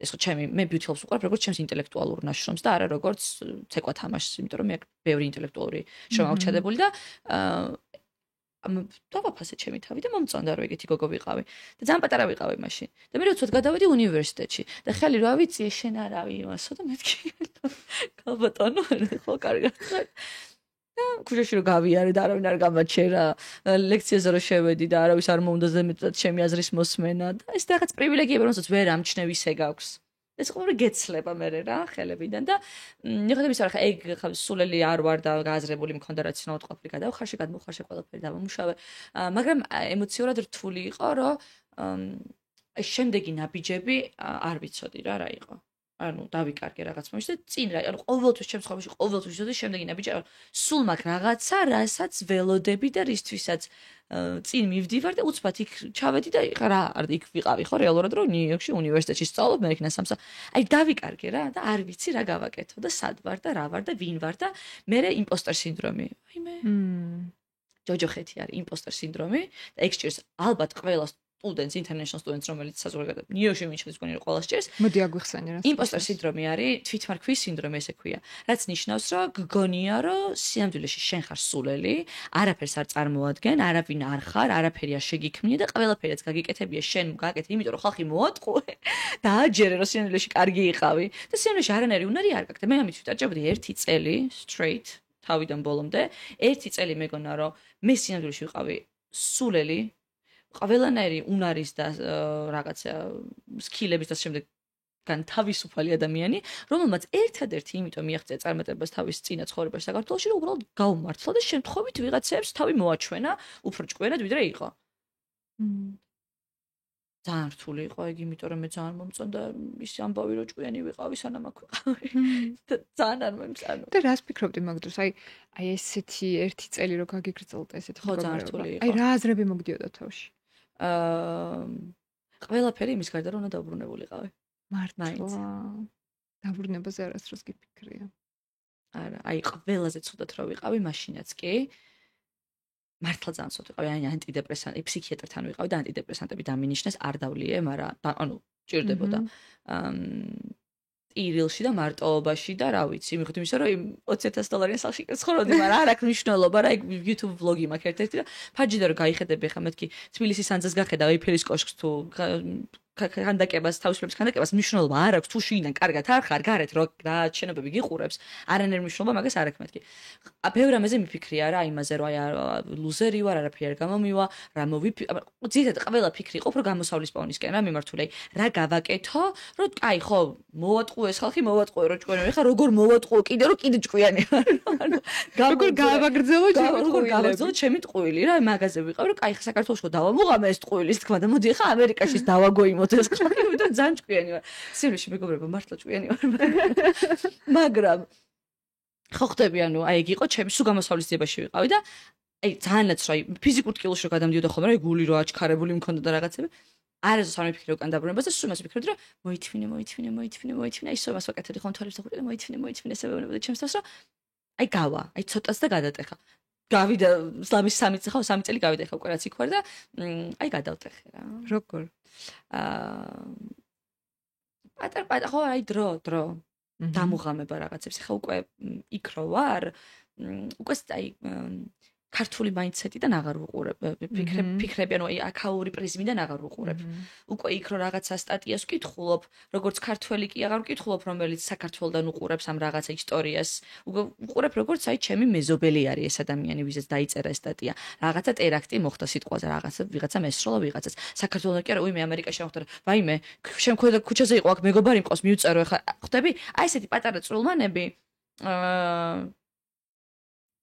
[SPEAKER 2] ეს ხო ჩემი მე ბიუთილებს ვუყურებ როგორც ჩემს ინტელექტუალურ ნაშრომს და არა როგორც ცეკვა თამაშს, იმიტომ რომ მე ბევრი ინტელექტუალური შრომა ვჩადებული და დავაფასე ჩემი თავი და მომწონდა რომ ეგეთი გოგო ვიყავი და ძალიან პატარა ვიყავი მაშინ. და მე როცა გადავედი უნივერსიტეტში და ხელი რა ვიცი შენ არავი იმასო და მეთქი კალბატონო ხო კარგად ქუჩაში რომ გავიარე და არავინ არ გამაჩერა ლექციაზე რომ შევედი და არავის არ მომდა ზემეთად ჩემი აზრის მოსმენა და ეს რაღაც პრივილეგიები რომელსაც ვერ ამჩნევ ისე გაქვს ეს ყოველი გეცლება მე რა ხელებიდან და ნახეთ ისე რა ეგ სულელი არ ვარ და გააზრებული მქონდა რაციონალურად ყოფილი გადავხარში გადმოხარში ყველაფერი დავამუშავე მაგრამ ემოციურად რთული იყო რომ ეს შემდეგი ნაბიჯები არ ვიცოდი რა იყო ანუ დავიკარგე რაღაც მომის და წინ რა ანუ ყოველთვის ჩემს ცხოვრებაში ყოველთვის ვიცოდი შემდეგი ნაბიჯი სულ მაგ რაღაცა რასაც ველოდები და რისთვისაც წინ მივდივარ და უცბად იქ ჩავედი და რა იქ ვიყავი ხო რეალურად რომ ნიუ-იორკში უნივერსიტეტში სწავლობ მე იქნა სამსა აი დავიკარგე რა და არ ვიცი რა გავაკეთო და სად ვარ და რა ვარ და ვინ ვარ და მე იმპოსტერ სინდრომი აი მე ჯოჯოხეთი არის იმპოსტერ სინდრომი და ეგ სჭირს ალბათ ყველას students, international students, რომელიც საზოგადოებრივ ნიუ-იორკში მიჩნევს გონი რომ ყველა სჭირს.
[SPEAKER 1] მოდი აგვიხსენი რა.
[SPEAKER 2] იმპოსტერ სინდრომი არის, თვითმარქვის სინდრომი ესე ქვია. რაც ნიშნავს, რომ გგონია, რომ სიამდვილეში შენ ხარ სულელი, არაფერს არ წარმოადგენ, არავინ არ ხარ, არაფერი არ შეგიქმნია და ყველაფერიც გაგიკეთებია შენ გააკეთე, იმიტომ რომ ხალხი მოატყუე და აჯერე რომ სიამდვილეში კარგი იყავი და სიამდვილეში არანაირი უნარი არ გაქვს და მე ამით ვიტარჯებოდი 1 წელი straight თავიდან ბოლომდე, 1 წელი მეგონა რომ მე სიამდვილეში ვიყავი სულელი ყველანაირი უნარის და რაღაცა სკილების და შემდეგ გან თავისუფალი ადამიანი, რომელმაც ერთადერთი იმიტომ მიაღწია წარმატებას თავის წინა ცხოვრებაში საქართველოში, რომ უბრალოდ გაუმართლა და შემთხვევით ვიღაცებს თავი მოაჩვენა, უფრო ჭკვიანად ვიდრე იყო. ძალიან რთული იყო ეგ, იმიტომ რომ მე ძალიან მომწონდა ის ამბავი, რომ ჭკვიანი ვიყავი, სანამ აქ ვიყავი. და ძალიან არ მომწონდა.
[SPEAKER 1] და რას ფიქრობდი მაგ დროს? აი ესეთი 1 წელი რო გაგიგრძელდა ესეთი
[SPEAKER 2] ხო, ძალიან რთული იყო.
[SPEAKER 1] აი რა აზრები მოგდიოდა თავში?
[SPEAKER 2] ყველაფერი იმის გარდა რომ უნდა დაუბრუნებულიყავი.
[SPEAKER 1] მართლა. დაუბრუნებაზე არასდროს გიფიქრია.
[SPEAKER 2] არა, აი ყველაზე ცუდად რო ვიყავი მაშინაც კი. მართლა ძალიან ცუდად ვიყავი, აი ანტიდეპრესანტი, ფსიქიატრთან ვიყავი და ანტიდეპრესანტები დამინიშნეს, არ დავლიე, მაგრამ ანუ ჭირდებოდა. ირილში და მარტოობაში და რა ვიცი, მიხოთ იმისა, რომ $20,000 სახლში ცხოვრობდი, მაგრამ არ აქვს მნიშვნელობა რა, ეგ YouTube vlog-ი მაქვს ერთ-ერთი და ფაჯიდა რომ გაიხედები ხა მეთქი თბილისის ანძას გახედავ ეიფელის კოშკს თუ ხანდაკებას, თავისუფლების ხანდაკებას მნიშვნელობა არ აქვს, თუ შინიდან კარგად არ ხარ, გარეთ რა შენობები გიყურებს, არანაირი მნიშვნელობა მაგას არ აქვს მეთქი. ბევრ რამეზე მიფიქრია რა იმაზე, რომ აი ლუზერი ვარ, არაფერი არ გამომივა, რა ძირითადად ყველა ფიქრი იყო უფრო გამოსავლის პოვნისკენ რა მიმართული. რა გავაკეთო, რომ აი ხო, მოვატყუე ეს ხალხი, მოვატყუე რომ ჭკვიანი ხარ, როგორ მოვატყუო კიდე რომ კიდე ჭკვიანი ვარ.
[SPEAKER 1] როგორ გავაგრძელო
[SPEAKER 2] ჩემი ტყუილი რა, მაგაზე ვიყავ, რომ აი საქართველოს ხო დავამუღამე ეს ტყუილის თქმა და მოდი ხა ამერიკაშიც დავაგოიმოთ ეს ხალხი, იმიტომ ძალიან ჭკვიანი ვარ. სიამოვნებაში მეგობრებო, მართლა ჭკვიანი ვარ. მაგრამ ხო ხდები, ანუ აი ეგ იყო ჩემი სულ გამოსავლის ძიებაში ვიყავი და აი ძალიანაც რა, ფიზიკურ ტკივილში რო გადამდიოდა ხოლმე რა, გული რო აჩქარებული მქონდა და რაღაცები. არასდროს არ მიფიქრე უკან დაბრუნებას და სულ იმას ვფიქრობდი, რომ მოითმინე, აი სულ იმას ვაკეთებდი ხოლმე თვალებს დახვიდე, მოითმინე, ესე ვეუბნებოდი ჩემს თავს, რომ აი გავა, აი ცოტას და გადატეხა. გავიდა სლამის 3 წელი ხო 3 წელი გავიდა ხა უკვე რაც იქ ვარ და აი გადავტეხე რა.
[SPEAKER 1] როგორ?
[SPEAKER 2] პატარ ხო აი დრო დამუღამება რაღაცებს. ხა უკვე იქ რო ვარ, უკვე აი ქართული მაინდსეტიდან აღარ ვუყურებ, ფიქრები, ანუ აი აქაური პრიზმიდან აღარ ვუყურებ. უკვე იქ რო რაღაცა სტატიას ვკითხულობ, როგორც ქართველი კი აღარ ვკითხულობ, რომელიც საქართველოსდან უყურებს ამ რაღაცა ისტორიას. უკვე ვუყურებ, როგორც აი ჩემი მეზობელი არის ეს ადამიანი, ვისაც დაიწერა ეს სტატია. რაღაცა ტერაქტი მოხდა სიტყვაზე, ვიღაცა მესროლა ვიღაცას. საქართველოს კი არა, უიმე ამერიკაში მოხდა. ვაიმე, შემქვედა ქუჩაზე იყო აქ მეგობარი მყავს, მიუწერო ხა. ხვდები? აი ესეთი პატარა წრულმანები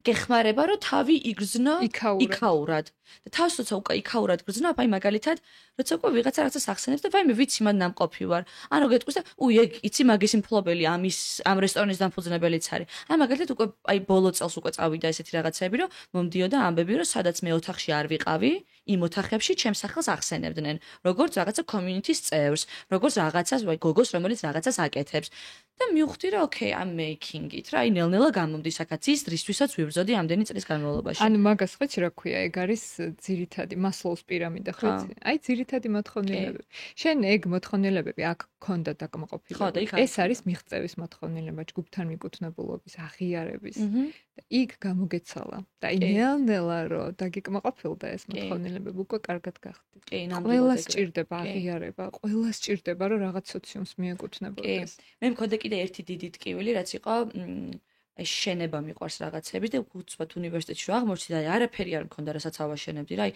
[SPEAKER 2] გეხმარება რომ თავი იგრძნო იქაურად და თავს როცა უკვე იქაურად გრძნო, აი მაგალითად როცა უკვე ვიღაცა რაღაცას ახსენებს და ვაიმე ვიცი მან ნამყოფი ვარ. ანუ გეტყვის და ეგ იცი მაგის მფლობელი ამ რესტორნის დამფუძნებელიც არის. აი მაგალითად უკვე აი ბოლო წელს უკვე წავიდა ესეთი რაღაცები რომ მომდიოდა ამბები რომ სადაც მე ოთახში არ ვიყავი, იმ ოთახებში ჩემს სახელს ახსენებდნენ, როგორც რაღაცა community-ს წევრს, როგორც რაღაცას ვაი გოგოს რომელიც რაღაცას აკეთებს. და მივხვდი რომ ოკეი, I'm making it. რა, აი ნელ-ნელა გამომდის აქაც ის დრისთვისაც ვიბრძოდი ამდენი წლის განმავლობაში.
[SPEAKER 1] ანუ მაგას ხვეჭი რა ქვია, ეგ არის ძირითადი მასლოუს პირამიდა, ხვეჭი? აი ძირითადი მოთხოვნილებები. შენ ეგ მოთხოვნილებები აქ გქონდა დაკმაყოფილება. ეს არის მიღწევის მოთხოვნილება, ჯგუფთან მიკუთვნებულობის, აღიარების. და იქ გამოგეცალა. და აი ნელ-ნელა რომ დაგიკმაყოფილდა ეს მოთხოვნილებები, უკვე კარგად გახდით. ყველას სჭირდება აღიარება, ყველას სჭირდება რომ რაღაც სოციუმს მიეკუთვნებოდეს.
[SPEAKER 2] მე მქონდა კიდე ერთი დიდი ტკივილი, რაც იყო აი შენება მიყვარს რაღაცები და უცბად უნივერსიტეტში რო აღმოჩნდი და არაფერი არ მქონდა, რასაც ავაშენებდი რა, აი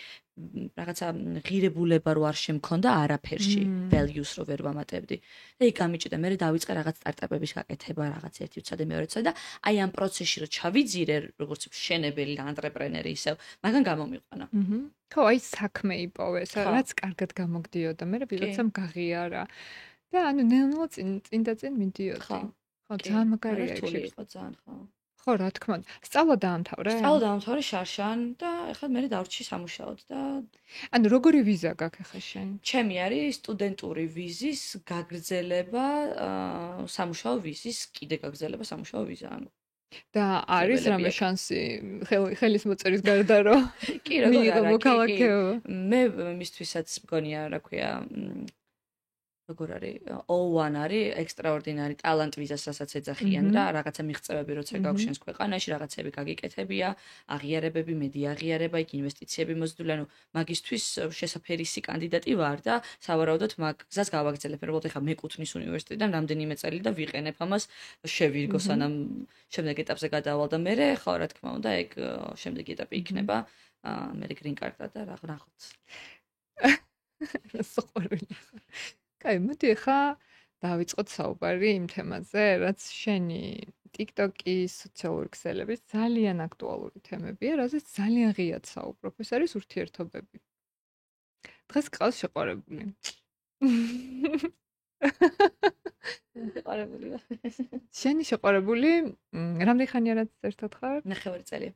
[SPEAKER 2] რაღაცა ღირებულება რო არ შემქონდა არაფერში, values რო ვერ ვამატებდი. და იქ გამიჭირდა, მე დავიწყე რაღაც სტარტაპების გაკეთება, რაღაც ერთი უცადე მეორეცა და აი ამ პროცესში რო ჩავიძირე, როგორც მშენებელი და ანტრეპრენერი ისევ, მაგან გამომიყვანა.
[SPEAKER 1] ხო, აი საქმე იპოვე, რაც კარგად გამოგდიოდა, მე ვიღაცამ გაღიარა. და ანუ ნელ-ნელა წინ მიდიოდი. ხო, ძალიან მაგარია ეს.
[SPEAKER 2] იყო ძალიან, ხო.
[SPEAKER 1] ხო, რა თქმა უნდა. სწავლა დაამთავრე?
[SPEAKER 2] სწავლა დაამთავრე შარშან და ეხლა მე დავრჩი სამუშაოდ და
[SPEAKER 1] ანუ როგორი ვიზა გაქვს ახლა შენ?
[SPEAKER 2] ჩემი არის სტუდენტური ვიზის გაგრძელება, სამუშაო ვიზის კიდე გაგრძელება სამუშაო ვიზა, ანუ
[SPEAKER 1] და არის რამე შანსი ხელის მოწერის გარდა რომ
[SPEAKER 2] კი როგორ არა,
[SPEAKER 1] მოქალაქეობა.
[SPEAKER 2] მე მისთვისაც მგონია, რა ქვია, როგორ არის O1 არის ექსტრაორდინარი ტალანტ ვიზას, რასაც ეძახიან და რაღაცა მიღწევები როცა გაქვს შენს ქვეყანაში, რაღაცები გაგიკეთებია, აღიარებები, მედი აღიარება, იქ ინვესტიციები მოძდული, ანუ მაგისთვის შესაფერისი კანდიდატი ვარ და სავარაუდოდ მაგ გზას გავაგრძელებ. უბრალოდ ეხლა მეკუთვნის უნივერსიტეტიდან რამდენიმე წელი და ვიყენებ ამას, შევირგო სანამ შემდეგ ეტაპზე გადავალ და მე ხო რა თქმა უნდა ეგ შემდეგი ეტაპი იქნება მე გრინ კარტა და ნახოთ.
[SPEAKER 1] სოყვარული. კაი, მოდი ახლა დავიწყოთ საუბარი იმ თემაზე, რაც შენი TikTok-ის სოციალური ქსელების ძალიან აქტუალური თემებია, რაზეც ძალიან ღიად საუბრობ. ეს არის ურთიერთობები. დღეს გყავს შეყვარებული.
[SPEAKER 2] შეყვარებულია.
[SPEAKER 1] შენი შეყვარებული რამდენი ხანია რაც ერთად ხარ?
[SPEAKER 2] 9 წელი.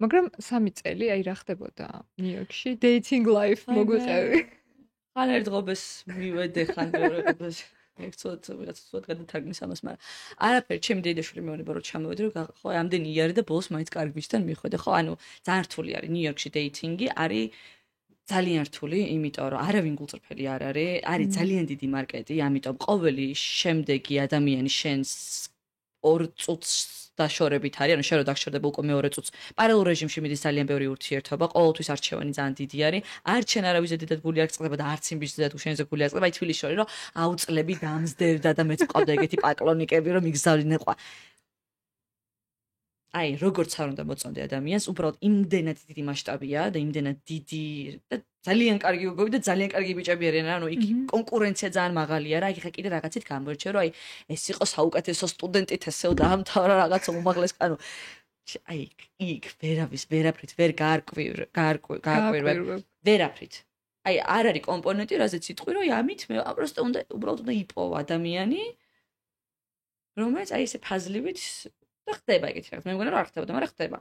[SPEAKER 1] მაგრამ 3 წელი, აი რა ხდებოდა ნიუ-იორკში dating life მოგვიყევი.
[SPEAKER 2] ხან ერთ ღობეს მივედე, ხან მეორე ღობეს. ეგ ცოტა გადათარგმნის ამას, მაგრამ არაფერი, ჩემი დეიდაშვილი მეუბნება რომ ჩამოვედი, რომ ხო ამდენი იარი და ბოლოს მაინც კარგი ბიჭთან მიხვედე. ხო, ანუ ძალიან რთული არის ნიუ-იორკში dating-ი, არის ძალიან რთული, იმიტომ რომ არავინ გულწრფელი არ არის, არის ძალიან დიდი მარკეტი, ამიტომ ყოველი შემდეგი ადამიანი შენს 2 წუთს დაშორებით არის, ანუ შენ რო დაგშორდება უკვე მეორე წუთს. პარალელურ რეჟიმში მიდის ძალიან ბევრი ურთიერთობა, ყოველთვის არჩევანი ძალიან დიდი არის. არც შენ არავის დედად გული არ წყდება და არც იმ ბიჭს დედად შენზე გული არ წყდება. აი თბილისში შორი რომ აუწლები დამზდევდა და მეც ყავდა ეგეთი პაკლონიკები რომ იგზავნიყვა. აი, როგორც არ უნდა მოწონდე ადამიანს, უბრალოდ იმდენად დიდი მასშტაბია და იმდენად დიდი და ძალიან კარგი გოგოები და ძალიან კარგი ბიჭები არიან, ანუ იქ კონკურენცია ძალიან მაღალია რა, იქ რაღაცით გამოირჩე, რომ აი ეს იყო საუკეთესო სტუდენტი თესეო დაამთავრა რაღაცა უმაღლეს, ანუ აი იქ ვერაფრით ვერ გაარკვირვებ, ვერაფრით. აი არ არის კომპონენტი, რაზეც იტყვი, რომ ამით მე просто უბრალოდ უნდა იპოვო ადამიანი, რომელიც აი ესე ფაზლივით და ხდება ეგეთი რაღაც. მე მგონა რომ არ ხდებოდა, მაგრამ ხდება.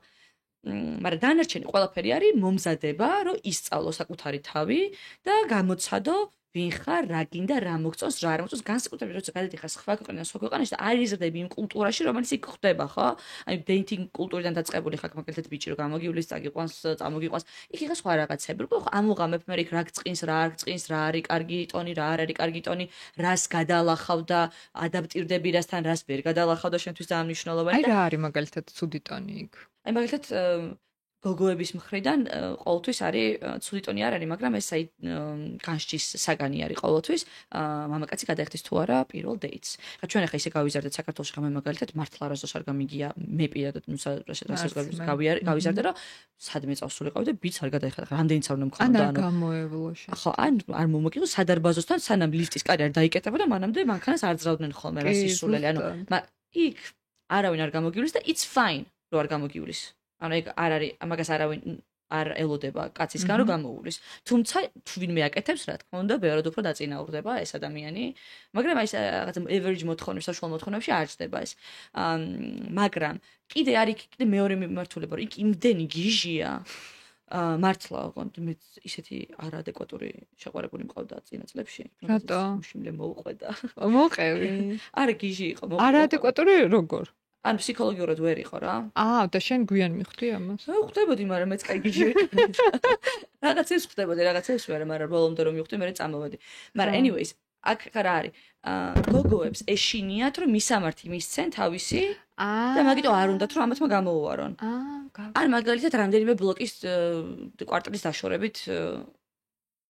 [SPEAKER 2] მაგრამ დანარჩენი ყველაფერი არის მომზადება, რომ ისწავლო საკუთარი თავი და გამოცადო ვინ ხარ, რა გინდა, რა მოგწონს, რა არ მოგწონს, განსაკუთრებით როცა გადადიხარ სხვა ქვეყანაში, სხვა ქვეყანაში და არ იზრდები იმ კულტურაში, რომელიც იქ ხდება, ხო? აი დეიტინგ კულტურიდან დაწყებული ხარ, მაგალითად ბიჭი რომ გამოგივლის, წამოგიყვანს, იქ იყო სხვა რაღაცები. რო ამოღამებ მე იქ რა გწყინს, რა არ გწყინს, რა არის კარგი ტონი, რა არ არის კარგი ტონი, რას გადალახავ და ადაპტირდები რასთან, რას ვერ გადალახავ და შენთვის ძალიან მნიშვნელოვანია.
[SPEAKER 1] აი რა არის მაგალითად ცუდი ტონი იქ?
[SPEAKER 2] აი მაგალითად გოგოების მხრიდან ყოველთვის არის ცუდი ტონი არ არის, მაგრამ ეს აი განსჯის საგანი არის ყოველთვის. მამაკაცი გადაიხდის თუ არა პირველ დეიტს. ხა ჩვენ ახლა ისე გავიზარდეთ საქართველოში, ხა მე მაგალითად მართლა არასდროს არ გამიგია მე პირადად გავიზარდე, რომ სადმე წავსულიყავი და ბიჭს არ გადაიხადა. რამდენიც არ უნდა მქონოდა,
[SPEAKER 1] ანუ გამოევლოში.
[SPEAKER 2] ხო, ან არ მომოკიდო სადარბაზოსთან, სანამ ლიფტის კარი არ დაიკეტებოდა, მანამდე მანქანას არ ძრავდნენ ხოლმე რა სისულელი. ანუ იქ არავინ არ გამოგივლის და it's fine რო არ გამოგივლის. ანუ ეგ არ არის, მაგას არავინ არ ელოდება კაცისგან რომ გამოუვლის. თუმცა თუ ვინმე აკეთებს, რა თქმა უნდა, ბევრად უფრო დაწინაურდება ეს ადამიანი, მაგრამ აი ეს რაღაცა average მოთხოვნებში, საშუალო მოთხოვნებში არ ჩდება ეს. მაგრამ კიდე არის კიდე მეორე მიმართულება, რომ იქ იმდენი გიჟია. მართლა ოღონდ მე ისეთი არაადეკვატური შეყვარებული მყავდა წინა წლებში.
[SPEAKER 1] რატო?
[SPEAKER 2] მშიმლე მოუყვედა.
[SPEAKER 1] მოყევი.
[SPEAKER 2] არა გიჟი იყო, მოუყვედა.
[SPEAKER 1] არაადეკვატური როგორ?
[SPEAKER 2] ან ფსიქოლოგიურად ვერ იყო რა.
[SPEAKER 1] და შენ გვიან მიხვდი ამას?
[SPEAKER 2] ხვდებოდი, მაგრამ მეც კაი გიჟი. რაღაცებს ხვდებოდი, რაღაცებს ვერ, მაგრამ ბოლომდე რომ მივხვდი, მე წამოვედი. მაგრამ anyways, აქ რა არის? გოგოებს ეშინიათ, რომ მისამართი მისცენ თავისი და მაგიტო არ უნდათ, რომ ამათმა გამოუვარონ. ან მაგალითად რამდენიმე ბლოკის კვარტალის დაშორებით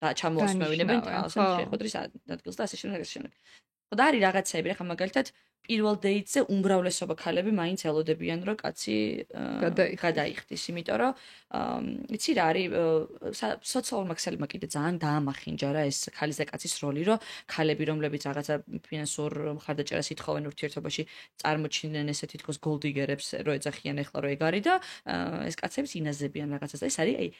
[SPEAKER 2] და ჩამოასმევინებენ თავს, შეხვედრის ადგილს და ასე შემდეგ. ხო და არის რაღაცები, ხა მაგალითად პირველ დეიტზე უმრავლესობა ქალები მაინც ელოდებიან, რომ კაცი გადაიხდის, იმიტომ რომ იცი რა არის სოციალურმა ქსელებმა კიდე ძალიან დაამახინჯა რა ეს ქალის და კაცის როლი, რომ ქალები რომლებიც რაღაცა ფინანსურ მხარდაჭერას ითხოვენ ურთიერთობაში, წარმოჩინენ ესე თითქოს გოლდიგერებს, რომ ეძახიან ახლა რომ ეგ არის და ეს კაცებიც ინაზებიან რაღაცას და ეს არის აი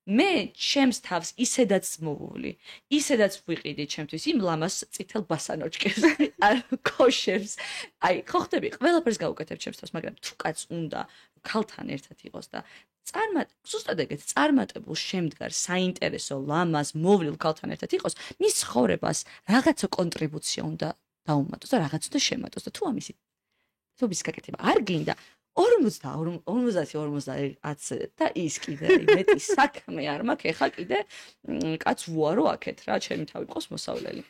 [SPEAKER 2] მე ჩემს თავს ისედაც მოვული, ისედაც ვიყიდი ჩემთვის იმ ლამას წითელ ბასანოჩკებს, არ ქოშებს. აი, ხო ხდები, ყველაფერს გავუკეთებ ჩემს თავს, მაგრამ თუ კაც უნდა ქალთან ერთად იყოს და ზუსტად ეგეთ წარმატებულ შემდგარ საინტერესო ლამას მოვლილ ქალთან ერთად იყოს, მის ცხოვრებას რაღაცა კონტრიბუცია უნდა დაუმატოს და რაღაც უნდა შემატოს და თუ ამისი თობის გაკეთება არ გინდა 50 და ის კიდე მეტი საქმე არ მაქვს, ეხა კიდე კაც ვუარო აქეთ რა, ჩემი თავი ყავს მოსავლელი.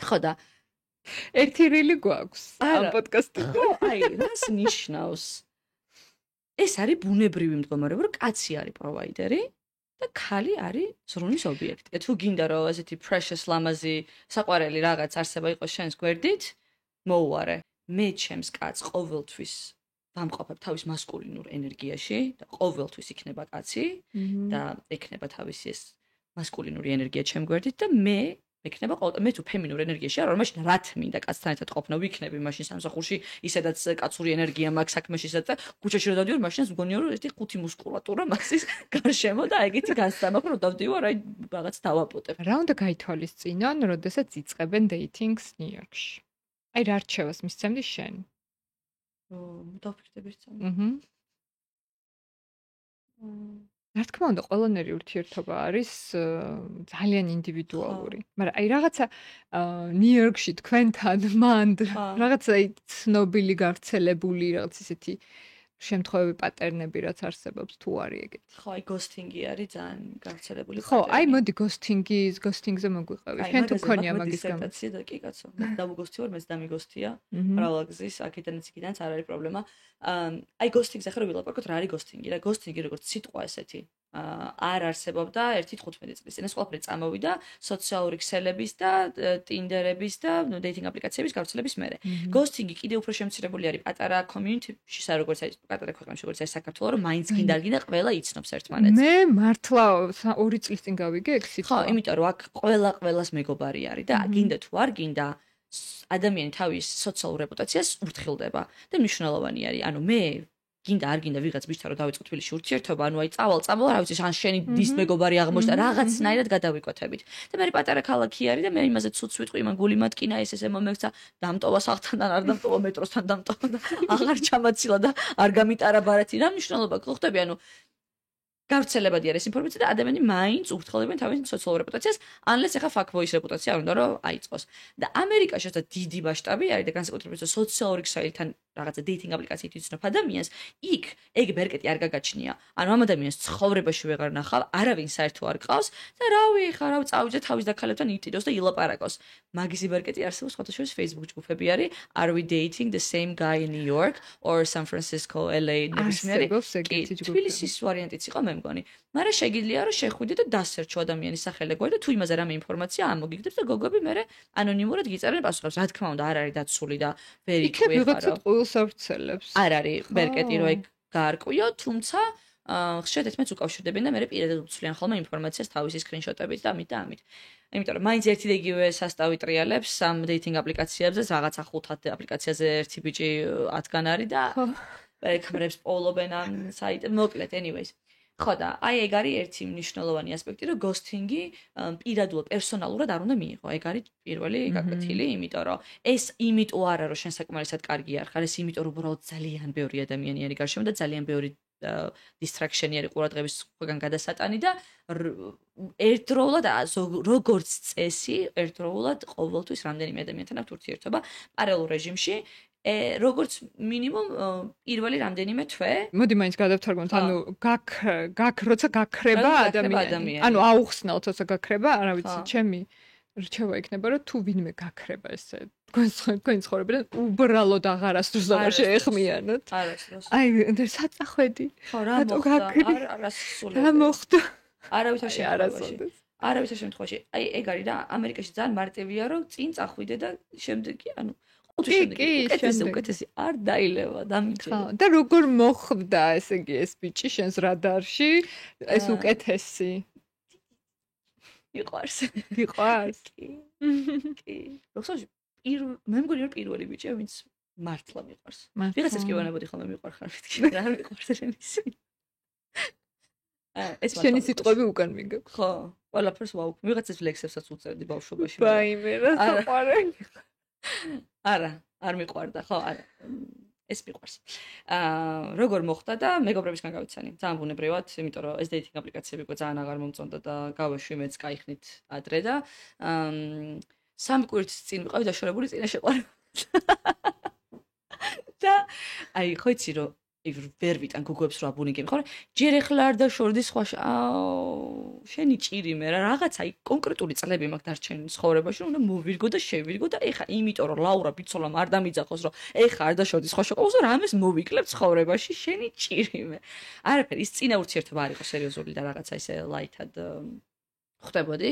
[SPEAKER 2] ხო და
[SPEAKER 1] ერთი რილი გვაქვს ამ პოდკასტში.
[SPEAKER 2] ხო, აი, რას ნიშნავს? ეს არის ბუნებრივი მდგომარეობა, რომ კაცი არის პროვაიდერი და ქალი არის ზრუნის ობიექტი. თუ გინდა რომ ესეთი precious ლამაზი საყვარელი რაღაც არსება იყოს შენს გვერდით, მოუარე. მე ჩემს კაცს ყოველთვის ვამყოფებ თავის მასკულინურ ენერგიაში და ყოველთვის იქნება კაცი და ექნება თავისი ეს მასკულინური ენერგია ჩემ გვერდით და მე მექნება მე თუ ფემინურ ენერგიაში არ ვარ, მაშინ რაც მინდა კაცთან ერთად ყოფნა ვიქნები მაშინ სამსახურში, ისედაც კაცური ენერგია მაქვს საქმეში და ქუჩაში რომ დავდივარ, მაშინაც მგონია რომ ესეთი ხუთი მუსკულატურა მაქვს ის გარშემო და ეგეთი განსამახო რომ დავდივარ, აი რაღაც დავაპოტებ.
[SPEAKER 1] რა უნდა გაითვალისწინონ, როდესაც იწყებენ დეიტინგს ნიუ-იორკში? აი რა რჩევას მისცემდი შენ?
[SPEAKER 2] დავფიქრდები წამო.
[SPEAKER 1] რა თქმა უნდა, ყველანაირი ურთიერთობა არის ძალიან ინდივიდუალური. მაგრამ აი რაღაცა ნიუ-იორკში თქვენთან მანდ რაღაცა ცნობილი გავრცელებული რაღაც ისეთი შემთხვევები პატერნები რაც არსებობს თუ არის ეგეთი.
[SPEAKER 2] ხო, აი გოსტინგი არის ძალიან გავრცელებული
[SPEAKER 1] ხო, აი მოდი გოსტინგზე მოგვიყევი. შენ თუ ქონია მაგის გამო.
[SPEAKER 2] დისერტაცია და კი კაცო, მე დავუგოსტი ვარ, მეც დამიგოსტია. მრავალგზის აქედანაც იქიდანაც არ არის პრობლემა. აი გოსტინგზე ახლა ვილაპარაკოთ რა არის გოსტინგი. რა გოსტინგი როგორც სიტყვა ესეთი არ არსებობდა 1-15 წლის წინ. ეს ყველაფერი წამოვიდა სოციალური ქსელების და ტინდერების და დეიტინგ აპლიკაციების გავრცელების მერე. გოსტინგი კიდევ უფრო შემცირებული არის პატარა community-ში, როგორც არის პატარა ქვეყნებში, როგორც არის საქართველო, რომ მაინც გინდა არ გინდა ყველა იცნობს ერთმანეთს.
[SPEAKER 1] მე მართლა 2 წლის წინ გავიგე ეგ სიტყვა.
[SPEAKER 2] ხო, იმიტომ რომ აქ ყველას მეგობარი არის და გინდა თუ არ გინდა ადამიანი თავის სოციალურ რეპუტაციას ურთხილდება და მნიშვნელოვანი არის. ანუ მე გინდა არ გინდა ვიღაც ბიჭთან რომ დავიწყო თბილისში ურთიერთობა, ანუ აი წავალ, რა ვიცი, ან შენი დის მეგობარი აღმოჩნდა, რაღაცნაირად გადავიკვეთებით. და მე პატარა ქალაქი არის და მე იმაზე ცუც ვიტყვი, იმან გული მათკინა ესე მომექცა, დამტოვა სახლთან არ დამტოვა მეტროსთან დამტოვა და აღარ ჩამაცილა და არ გამიტარა ბარათი. რა მნიშვნელობა გხვდები, ანუ გავრცელებადი არის ინფორმაცია და ადამიანი მაინც ურთხოვდებიან თავის სოციალურ რეპუტაციას, unless ეხა fuckboy-ის რეპუტაცია არ უნდა რომ აიწყოს. და ამერიკაში ასე დიდი მასშტაბი არის და განსაკუთრებით სოციალური ქსელთან რაღაცა dating აპლიკაციით იცნობ ადამიანს, იქ ეგ ბერკეტი არ გაგაჩნია. ანუ ამ ადამიანს ცხოვრებაში ვეღარ ნახავ, არავინ საერთო არ გყავს და რავი წავიდე თავის დაქალებთან იტიროს და ილაპარაკოს. მაგისი ბერკეტი არსებობს ფოტოშოპის Facebook ჯგუფები არის Are we dating the same guy in New York or San Francisco, LA ნებისმიერი. თბილისის ვარიანტიც იყო მე მგონი. მაგრამ შეგიძლია რომ შეხვიდე და დასერჩო ადამიანის სახელი და გვარი და თუ იმაზე რამე ინფორმაცია ამოგიგდებს და გოგოები მე ანონიმურად გიწერენ პასუხებს. რა თქმა უნდა არ არის დაცული და ვერ იყვი ხარო.
[SPEAKER 1] სავრცელებს.
[SPEAKER 2] არ არის ბერკეტი რომ ეგ გაარკვიო, თუმცა ხშირად მეც უკავშირდებიან და მე პირადად უცვლიან ხოლმე ინფორმაციას თავისი სკრინშოტებით და ამით. იმიტომ რომ მაინც ერთი და იგივე სასტავი ტრიალებს სამ დეიტინგ აპლიკაციებზე, რაღაცა 5 აპლიკაციაზე ერთი ბიჭი 10-გან არის და ეკმრებს პოულობენ ამ საიტ მოკლედ anyways. ხო და აი ეგ არის ერთი მნიშვნელოვანი ასპექტი, რომ გოსტინგი პირადულად პერსონალურად არ უნდა მიიღო. ეგ არის პირველი გაკეთილი, იმიტომ რომ ეს იმიტომ არა რომ შენ საკმარისად კარგი არ ხარ, ეს იმიტომ რომ უბრალოდ ძალიან ბევრი ადამიანი არის გარშემო და ძალიან ბევრი distraction-ი არის ყურადღების ყველგან გადასატანი და ერთდროულად როგორც წესი, ერთდროულად ყოველთვის რამდენიმე ადამიანთან აქვს ურთიერთობა პარალელურ რეჟიმში. როგორც მინიმუმ პირველი რამდენიმე თვე.
[SPEAKER 1] მოდი მაინც გადავთარგმნოთ, ანუ როცა გაქრება ადამიანი. ანუ აუხსნელთ როცა გაქრება, არა ვიცი, ჩემი რჩევა იქნება, რომ თუ ვინმე გაქრება ესე თქვენ ცხოვრებიდან უბრალოდ აღარასდროს აღარ შეეხმიანოთ.
[SPEAKER 2] არასდროს.
[SPEAKER 1] აი, საწახვედი.
[SPEAKER 2] ხო, რა მოხდა? არასასურველი.
[SPEAKER 1] რა მოხდა?
[SPEAKER 2] არავითარ შემთხვევაში. აი, ეგ არის რა, ამერიკაში ძალიან მარტივია, რომ წინ წახვიდე და შემდეგი, ანუ უკეთესი არ დაილევა დამიჯერე.
[SPEAKER 1] ხო, და როგორ მოხვდა, ესე იგი, ეს ბიჭი შენს რადარში, ეს უკეთესი?
[SPEAKER 2] მიყვარს.
[SPEAKER 1] კი.
[SPEAKER 2] როხსოვში, მე მგონი რომ პირველი ბიჭია, ვინც მართლა მიყვარს. ვიღაცას კი ვანებოდი ხოლმე მიყვარხარ, მეთქი, რა მიყვარს შენისი.
[SPEAKER 1] შენი სიტყვები უკან მიგებ.
[SPEAKER 2] ხო, ყველაფერს ვაუქ. ვიღაცას ლექსებსაც უწერდი ბავშვობაში.
[SPEAKER 1] ბაიმე, რა საყვარე.
[SPEAKER 2] არ მიყვარდა, ხო, არა. ეს მიყვარს. როგორ მოხდა და მეგობრებისგან გავიცანი. ძალიან ბუნებრივად, იმიტომ რომ ეს დეიტინგ აპლიკაციები უკვე ძალიან აღარ მომწონდა და გავეშვი მეც кайხნით ადრე და სამი კვირით წინ ვიყავი დაშორებული წინა შეყვარება. და აი, ხო იცი რომ ვერ ვიტან გუგოებს რა ბუნიკები ხო? ჯერ ეხლა არ დაშორდი სხვა შენი ჭირი მე რა რაღაცა კონკრეტული წლები მაქვს დარჩენილი ცხოვრებაში რომ უნდა მოვირგო და შევირგო და ეხა იმიტომ რომ ლაურა ბიცოლამ არ დამიძახოს რომ ეხა არ დაშორდი სხვა შოყოლს და რამეს მოვიკლებ ცხოვრებაში შენი ჭირი მე. არაფერი ის წინა ურთიერთობა არ იყო სერიოზული და რაღაცა ისე ლაითად ხდებოდი,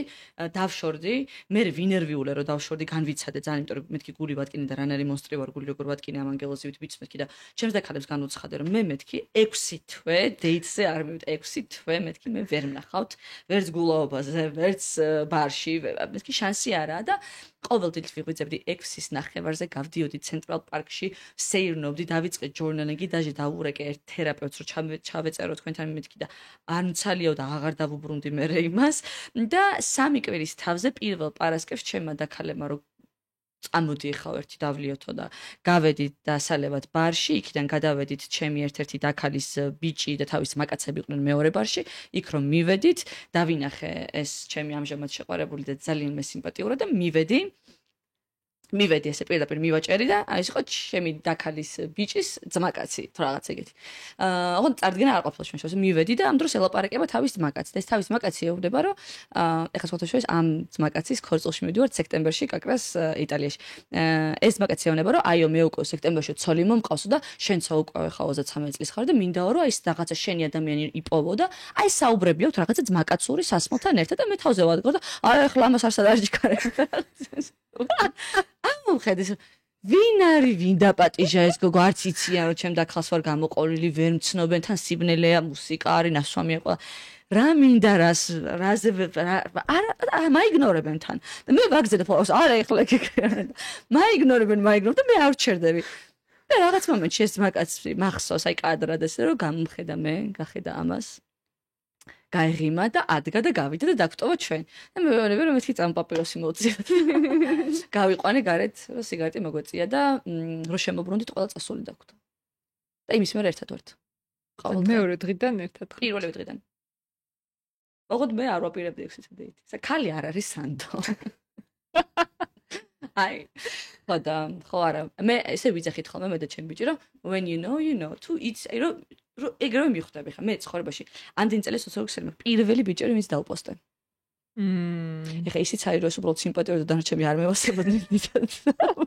[SPEAKER 2] დავშორდი, მე ვინერვიულე რომ დავშორდი, განვიცადე ძალიან, იმიტომ რომ მეთქი გული ვატკინე და რანარი მონსტრი ვარ, გული როგორ ვატკინე ამ ანგელოზივით ბიჭს მეთქი და ჩემს დაქალებს განუცხადე რომ მე მეთქი 6 თვე დეიტზე არ მივიდე, 6 თვე მეთქი მე ვერ ვნახავთ, ვერც გულაობაზე, ვერც ბარში, მეთქი შანსი არაა და ყოველდღე ვიღვიძებდი 6-ის ნახევარზე გავდიოდი ცენტრალ პარკში, სეირნობდი, დავიწყე ჯორნალინგი, დაჟე დავურეკე ერთ თერაპევტს რომ ჩავეწერო თქვენთან მეთქი და არ მცალიო და აღარ დავუბრუნდი მე იმას. და 3 კვირის თავზე პირველ პარასკევს ჩემმა დაქალებმა რომ წამოდი ახლა ერთი დავლიოთო და გავედით დასალევად ბარში, იქიდან გადავედით ჩემი ერთ-ერთი დაქალის ბიჭი და თავის მაკაცები იყვნენ მეორე ბარში, იქ რომ მივედით, დავინახე ეს ჩემი ამჟამად შეყვარებული და ძალიან მე სიმპათიურა და მივედი მივედი ესე პირდაპირ მივაჭერი და ეს იყო ჩემი დაქალის ბიჭის ძმაკაცი თუ რაღაც ეგეთი. ოღონდ წარდგენა არ ყოფილა ჩვენ შორის. მივედი და ამ დროს ელაპარაკება თავის ძმაკაცს. და ეს თავის ძმაკაცი ეუბნება, რომ ეხლა სხვათა შორის ამ ძმაკაცის ქორწილში მივდივართ სექტემბერში კაკრას იტალიაში. ეს ძმაკაცი ეუბნება, რომ აიო მე უკვე სექტემბერში ცოლი მომყავსო და შენცა უკვე ხა 33 წლის ხარ და მინდაო რომ აი ეს რაღაცა შენი ადამიანი იპოვო და აი საუბრები აქვს რაღაცა ძმაკაცური სასმელთან ერთად და მე თავზე ვადგარ და არა ეხლა ამას არსად არ ჯიქარებ. ხედის ვინ არის ვინ დაპატიჟა ეს გოგო არც იციან რომ ჩემ დაქალს ვარ გამოყოლილი ვერ მცნობენ თან სიბნელეა მუსიკა არის ნასვამია ყველა რა მინდა რაზე არა მაიგნორებენ თან და მე ვაგზავნე ფოლოს არა ეხლა მაიგნორებენ და მე არ ვჩერდები და რაღაც მომენტში ეს მაგაცი მახსოვს აი კადრად ესე რომ გამხედა მე გახედა ამას გაიღიმა და ადგა და გავიდა და დაგტოვა ჩვენ. და მე ვეუბნები რომ მეთქი წამ პაპიროსი მოუწია. გავიყვანე გარეთ რომ სიგარეტი მოგვეწია და რომ შემოbrundით ყველა წასული დაგვდა. და იმის მერე ერთად ვართ.
[SPEAKER 1] მეორე დღიდან ერთად.
[SPEAKER 2] პირველი დღიდან. ოღონდ მე არ ვაპირებდი ექსის დეითი. ქალი არ არის სანდო. აი ხო არა მე ესე ვიძახით ხოლმე მე და ჩემი ბიჭი რომ when you know to it's რომ ეგრევე მიხვდები ხა მე ცხოვრებაში ამდენ წელი სოციოლოგიურ მაგ პირველი ბიჭი ვინც დავპოსტე. ეხა ისიც არის რომ ეს უბრალოდ სიმპათიური და დანარჩენი არ მევასებოდნენ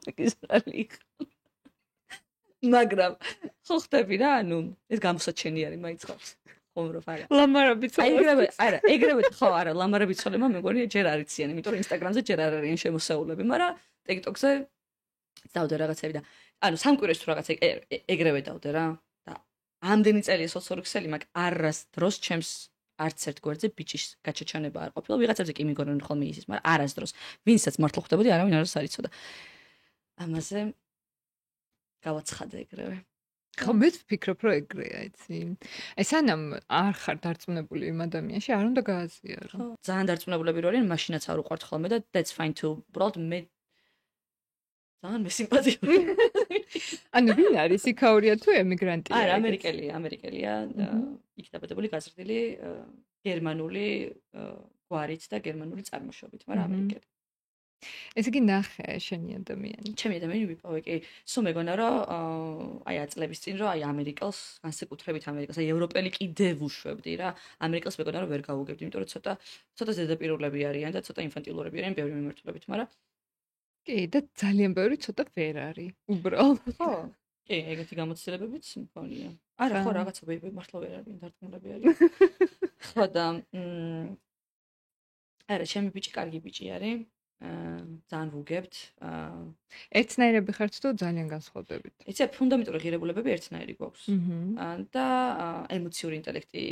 [SPEAKER 2] მაგისტრალი. მაგრამ ხო ხტები რა ანუ ეს გამოსაჩენი არის მაინც ხავს. ხომ რო არა.
[SPEAKER 1] ლამარები ცოლები.
[SPEAKER 2] ეგრევე ხო არა ლამარები ცოლებმა მეგონია ჯერ არ იციან იმიტომ რომ ინსტაგრამზე ჯერ არ არიან შემოსაულები მაგრამ TikTok-ზე დავდე რაღაცები და ანუ სამკვირვეს თუ რაღაცა ეგრევე დავდე რა და ამდენი წელი სოციოლოგიქსელი მაგ არას დროს ჩემს არც ერთ გვერდზე ბიჭის გაჩაჩანება არ ყოფილა ვიღაცებზე კი მიგონენ ხოლმე ისიც მაგრამ არასდროს ვინცაც მართლა ხვდებოდი არავინ არ არიცოდა ამაზე გავაცხადე ეგრევე
[SPEAKER 1] ხო მე ვფიქრობ რომ ეგრეა იცი აი სანამ არ ხარ დარწმუნებული იმ ადამიანში არ უნდა გააზიარო
[SPEAKER 2] ხო ძალიან დარწმუნებულები რო არიან მაშინაც არ უყვართ ხოლმე და that's fine too უბრალოდ მე ძალიან მესიმპათიური
[SPEAKER 1] ანუ ვინ არის იქაურია თუ ემიგრანტია
[SPEAKER 2] არა ამერიკელია იქ დაბადებული გაზრდილი გერმანული გვარით და გერმანული წარმოშობით მაგრამ ამერიკელი
[SPEAKER 1] ესე იგი ნახე შენი ადამიანი
[SPEAKER 2] ჩემი ადამიანი ვიპოვე კი სულ მეგონა რომ აი აწლების წინ რომ აი ამერიკელს განსაკუთრებით ამერიკას აი ევროპელი კიდევ უშვებდი რა ამერიკელს მეგონა რომ ვერ გავუგებდი იმიტომ რომ ცოტა ზედაპირულები არიან და ცოტა ინფანტილურები არიან ბევრი მიმართულებით მაგრამ
[SPEAKER 1] კი და ძალიან ბევრი ცოტა ვერ არის უბრალოდ
[SPEAKER 2] ხო კი ეგეთი გამოცდილებებიც მქონია არა ხო რაღაცა მართლა ვერ არიან დარწმუნებული არიან ხო და არა ჩემი ბიჭი კარგი ბიჭი არის ძალიან ვუგებთ
[SPEAKER 1] ერთნაირები ხართ თუ ძალიან განსხვავდებით
[SPEAKER 2] იცი ფუნდამენტური ღირებულებები ერთნაირი გვაქვს და ემოციური ინტელექტი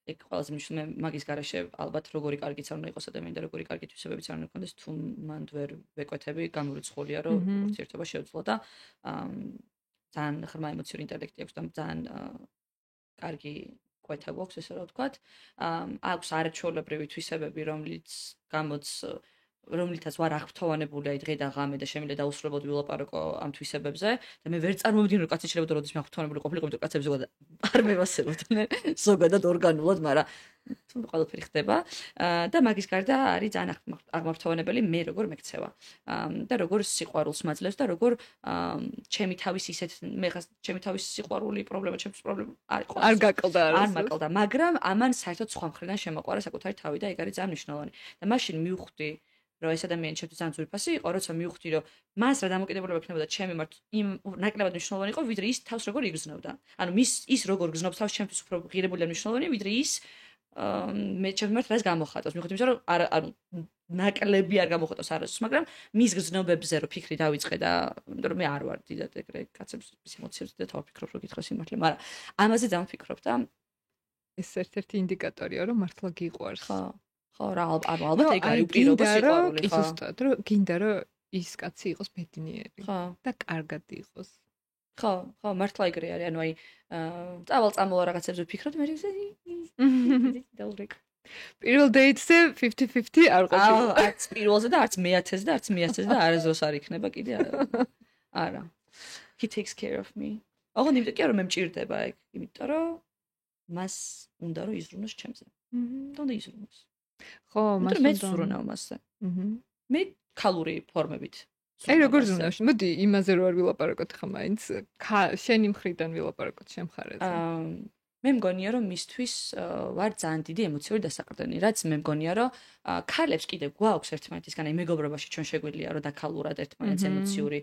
[SPEAKER 2] ეგ ყველაზე მნიშვნელოვანი მაგის garaშე ალბათ როგორი კარგიც არ უნდა იყოს ადამიანი და როგორი კარგი თვისებებიც არ უნდა ქონდეს თუ მანდ ვერ ვეკვეთები გამორიცხულია რომ ურთიერთობა შეეძლო და ძალიან ღრმა ემოციური ინტელექტი აქვს და ძალიან კარგი კვეთა გვაქვს ესე რა ვთქვათ აქვს არაჩვეულებრივი თვისებები რომლითაც ვარ აღფრთოვანებული აი დღე და ღამე და შემიძლია დაუსრულებლად ვილაპარაკო ამ თვისებებზე და მე ვერ წარმოვიდგინე რომ კაცი შეიძლება როდის მე აღფრთოვანებული ყოფილიყო იმიტომ კაცები ზოგადად არ მევასებოდნენ ზოგადად ორგანულად მაგრამ თუ ყველაფერი ხდება და მაგის გარდა არის ძალიან აღმართოვანებელი მე როგორ მეკცევა და როგორ სიყვარულს მაძლევს და როგორ ჩემი თავის ისეთ მე ხას ჩემი თავის სიყვარული პრობლემა ჩემს პრობლემა
[SPEAKER 1] არ გაკლდა
[SPEAKER 2] არ მაკლდა მაგრამ ამან საერთოდ სხვა მხრიდან შემოყარა საკუთარი თავი და ეგ არის ძალიან მნიშვნელოვანი და მაშინ მივხვდი რომ ეს ადამიანი ჩემთვის ძალიან ძვირფასი იყო, როცა მივხვდი რომ მას რა დამოკიდებულება ექნებოდა ჩემი მიმართ იმ ნაკლებად მნიშვნელოვანი იყო, ვიდრე ის თავს როგორ იგრძნობდა. ანუ ის როგორ გრძნობს თავს ჩემთვის უფრო ღირებული და მნიშვნელოვანი, ვიდრე ის მე ჩემი მიმართ რას გამოხატავს. მივხვდი იმის რომ ანუ ნაკლები არ გამოხატავს არასდროს, მაგრამ მის გრძნობებზე რო ფიქრი დავიწყე და იმიტომ რომ მე არ ვარ დიდად ეგრე კაცებს ის ემოციებს და თავ ფიქრობ რომ გითხოს იმართლე, მაგრამ ამაზე ძალიან ვფიქრობ და
[SPEAKER 1] ეს ერთ-ერთი ინდიკატორია რომ მართლა გიყვარს.
[SPEAKER 2] ხო რა ალბათ ეგ არის უპირობო სიყვარული
[SPEAKER 1] ხო ზუსტად რომ გინდა რომ ის კაცი იყოს ბედნიერი და კარგად იყოს
[SPEAKER 2] ხო მართლა ეგრე არის ანუ აი წამოლა რაღაცებზე ვფიქრობ მე
[SPEAKER 1] პირველ დეიტზე 50-50 არ ყოფილა
[SPEAKER 2] არც პირველზე და არც მე-1000-ზე და არც მე-100-ზე და არასდროს არ იქნება კიდე არა he takes care of me ოღონდ იმიტომ კი რომ მე მჭირდება ეგ იმიტომ რომ მას უნდა რომ იზრუნოს ჩემზე თუნდა იზრუნოს
[SPEAKER 1] ხო,
[SPEAKER 2] მაგრამ მე ზრუნავ მასზე. მე ქალური ფორმებით
[SPEAKER 1] აი როგორ ზრუნავ? მოდი იმაზე რო არ ვილაპარაკოთ ხა მაინც შენი მხრიდან ვილაპარაკოთ შენ მხარეზე.
[SPEAKER 2] მე მგონია რომ მისთვის ვარ ძალიან დიდი ემოციური დასაყრდენი, რაც მე მგონია რომ ქალებს კიდე გვაქვს ერთმანეთისგან, აი მეგობრობაში ჩვენ შეგვიძლია რომ დაქალურად ერთმანეთს ემოციური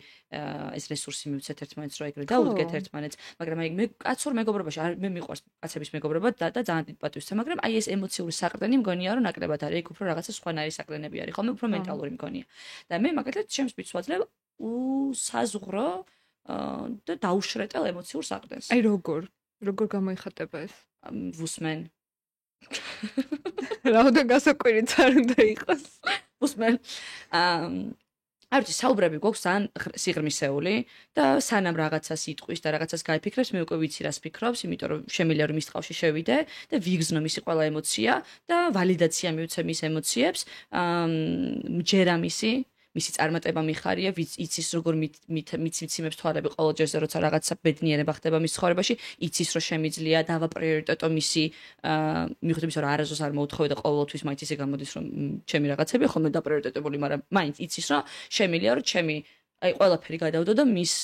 [SPEAKER 2] ეს რესურსი მივცეთ ერთმანეთს რომ ეგრე დაუდგეთ ერთმანეთს, მაგრამ აი მე კაცურ მეგობრობაში მე მიყვარს კაცების მეგობრობა და ძალიან დიდ პატივს ვცემ, მაგრამ აი ეს ემოციური საყრდენი მგონია რომ ნაკლებად არის, იქ უფრო რაღაცა სხვანაირი საყრდენები არის, ხოლმე უფრო მენტალური მგონია. და მე მაგალითად ჩემს ბიჭს ვაძლევ უსაზღრო და დაუშრეტელ ემოციურ საყრდენს.
[SPEAKER 1] აი როგორ გამოიხატება ეს?
[SPEAKER 2] ვუსმენ.
[SPEAKER 1] რაოდენ გასაკვირიც არ უნდა იყოს.
[SPEAKER 2] ვუსმენ. არ ვიცი, საუბრები გვაქვს ძალიან სიღრმისეული და სანამ რაღაცას იტყვის და რაღაცას გაიფიქრებს, მე უკვე ვიცი რას ფიქრობს, იმიტომ რომ შემიძლია რომ მის წყალში შევიდე და ვიგზნო მისი ყველა ემოცია და ვალიდაცია მივცე მის ემოციებს, მჯერა მისი წარმატება მიხარია, იცის როგორ მიციმებს თვალები ყოველ ჯერზე, როცა რაღაცა ბედნიერება ხდება მის ცხოვრებაში, იცის რომ შემიძლია დავა პრიორიტეტო მისი, მიუხედავად იმისა, რომ არასდროს არ მოუთხოვე და ყოველთვის მაინც ისე გამოდის, რომ ჩემი რაღაცები ხოლმე დაპრიორიტეტებული, მაგრამ მაინც იცის რომ შემიძლია რომ ჩემი აი ყველაფერი გადავდო და მის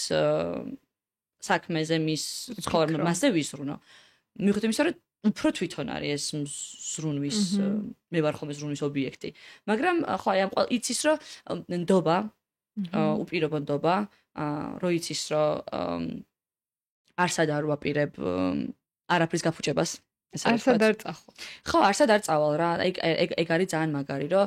[SPEAKER 2] საქმეზე, მის ცხოვრებაზე ვიზრუნო. მიუხედავად იმისა, რომ უფრო თვითონ არის ეს ზრუნვის მე ვარ ხოლმე ზრუნვის ობიექტი. მაგრამ ხო აი ამ იცის რომ ნდობა, უპირობო ნდობა, რო იცის რომ არსად არ ვაპირებ არაფრის გაფუჭებას.
[SPEAKER 1] არსად არ წახვალ.
[SPEAKER 2] ხო, არსად არ წავალ რა. ეგ არის ძალიან მაგარი, რომ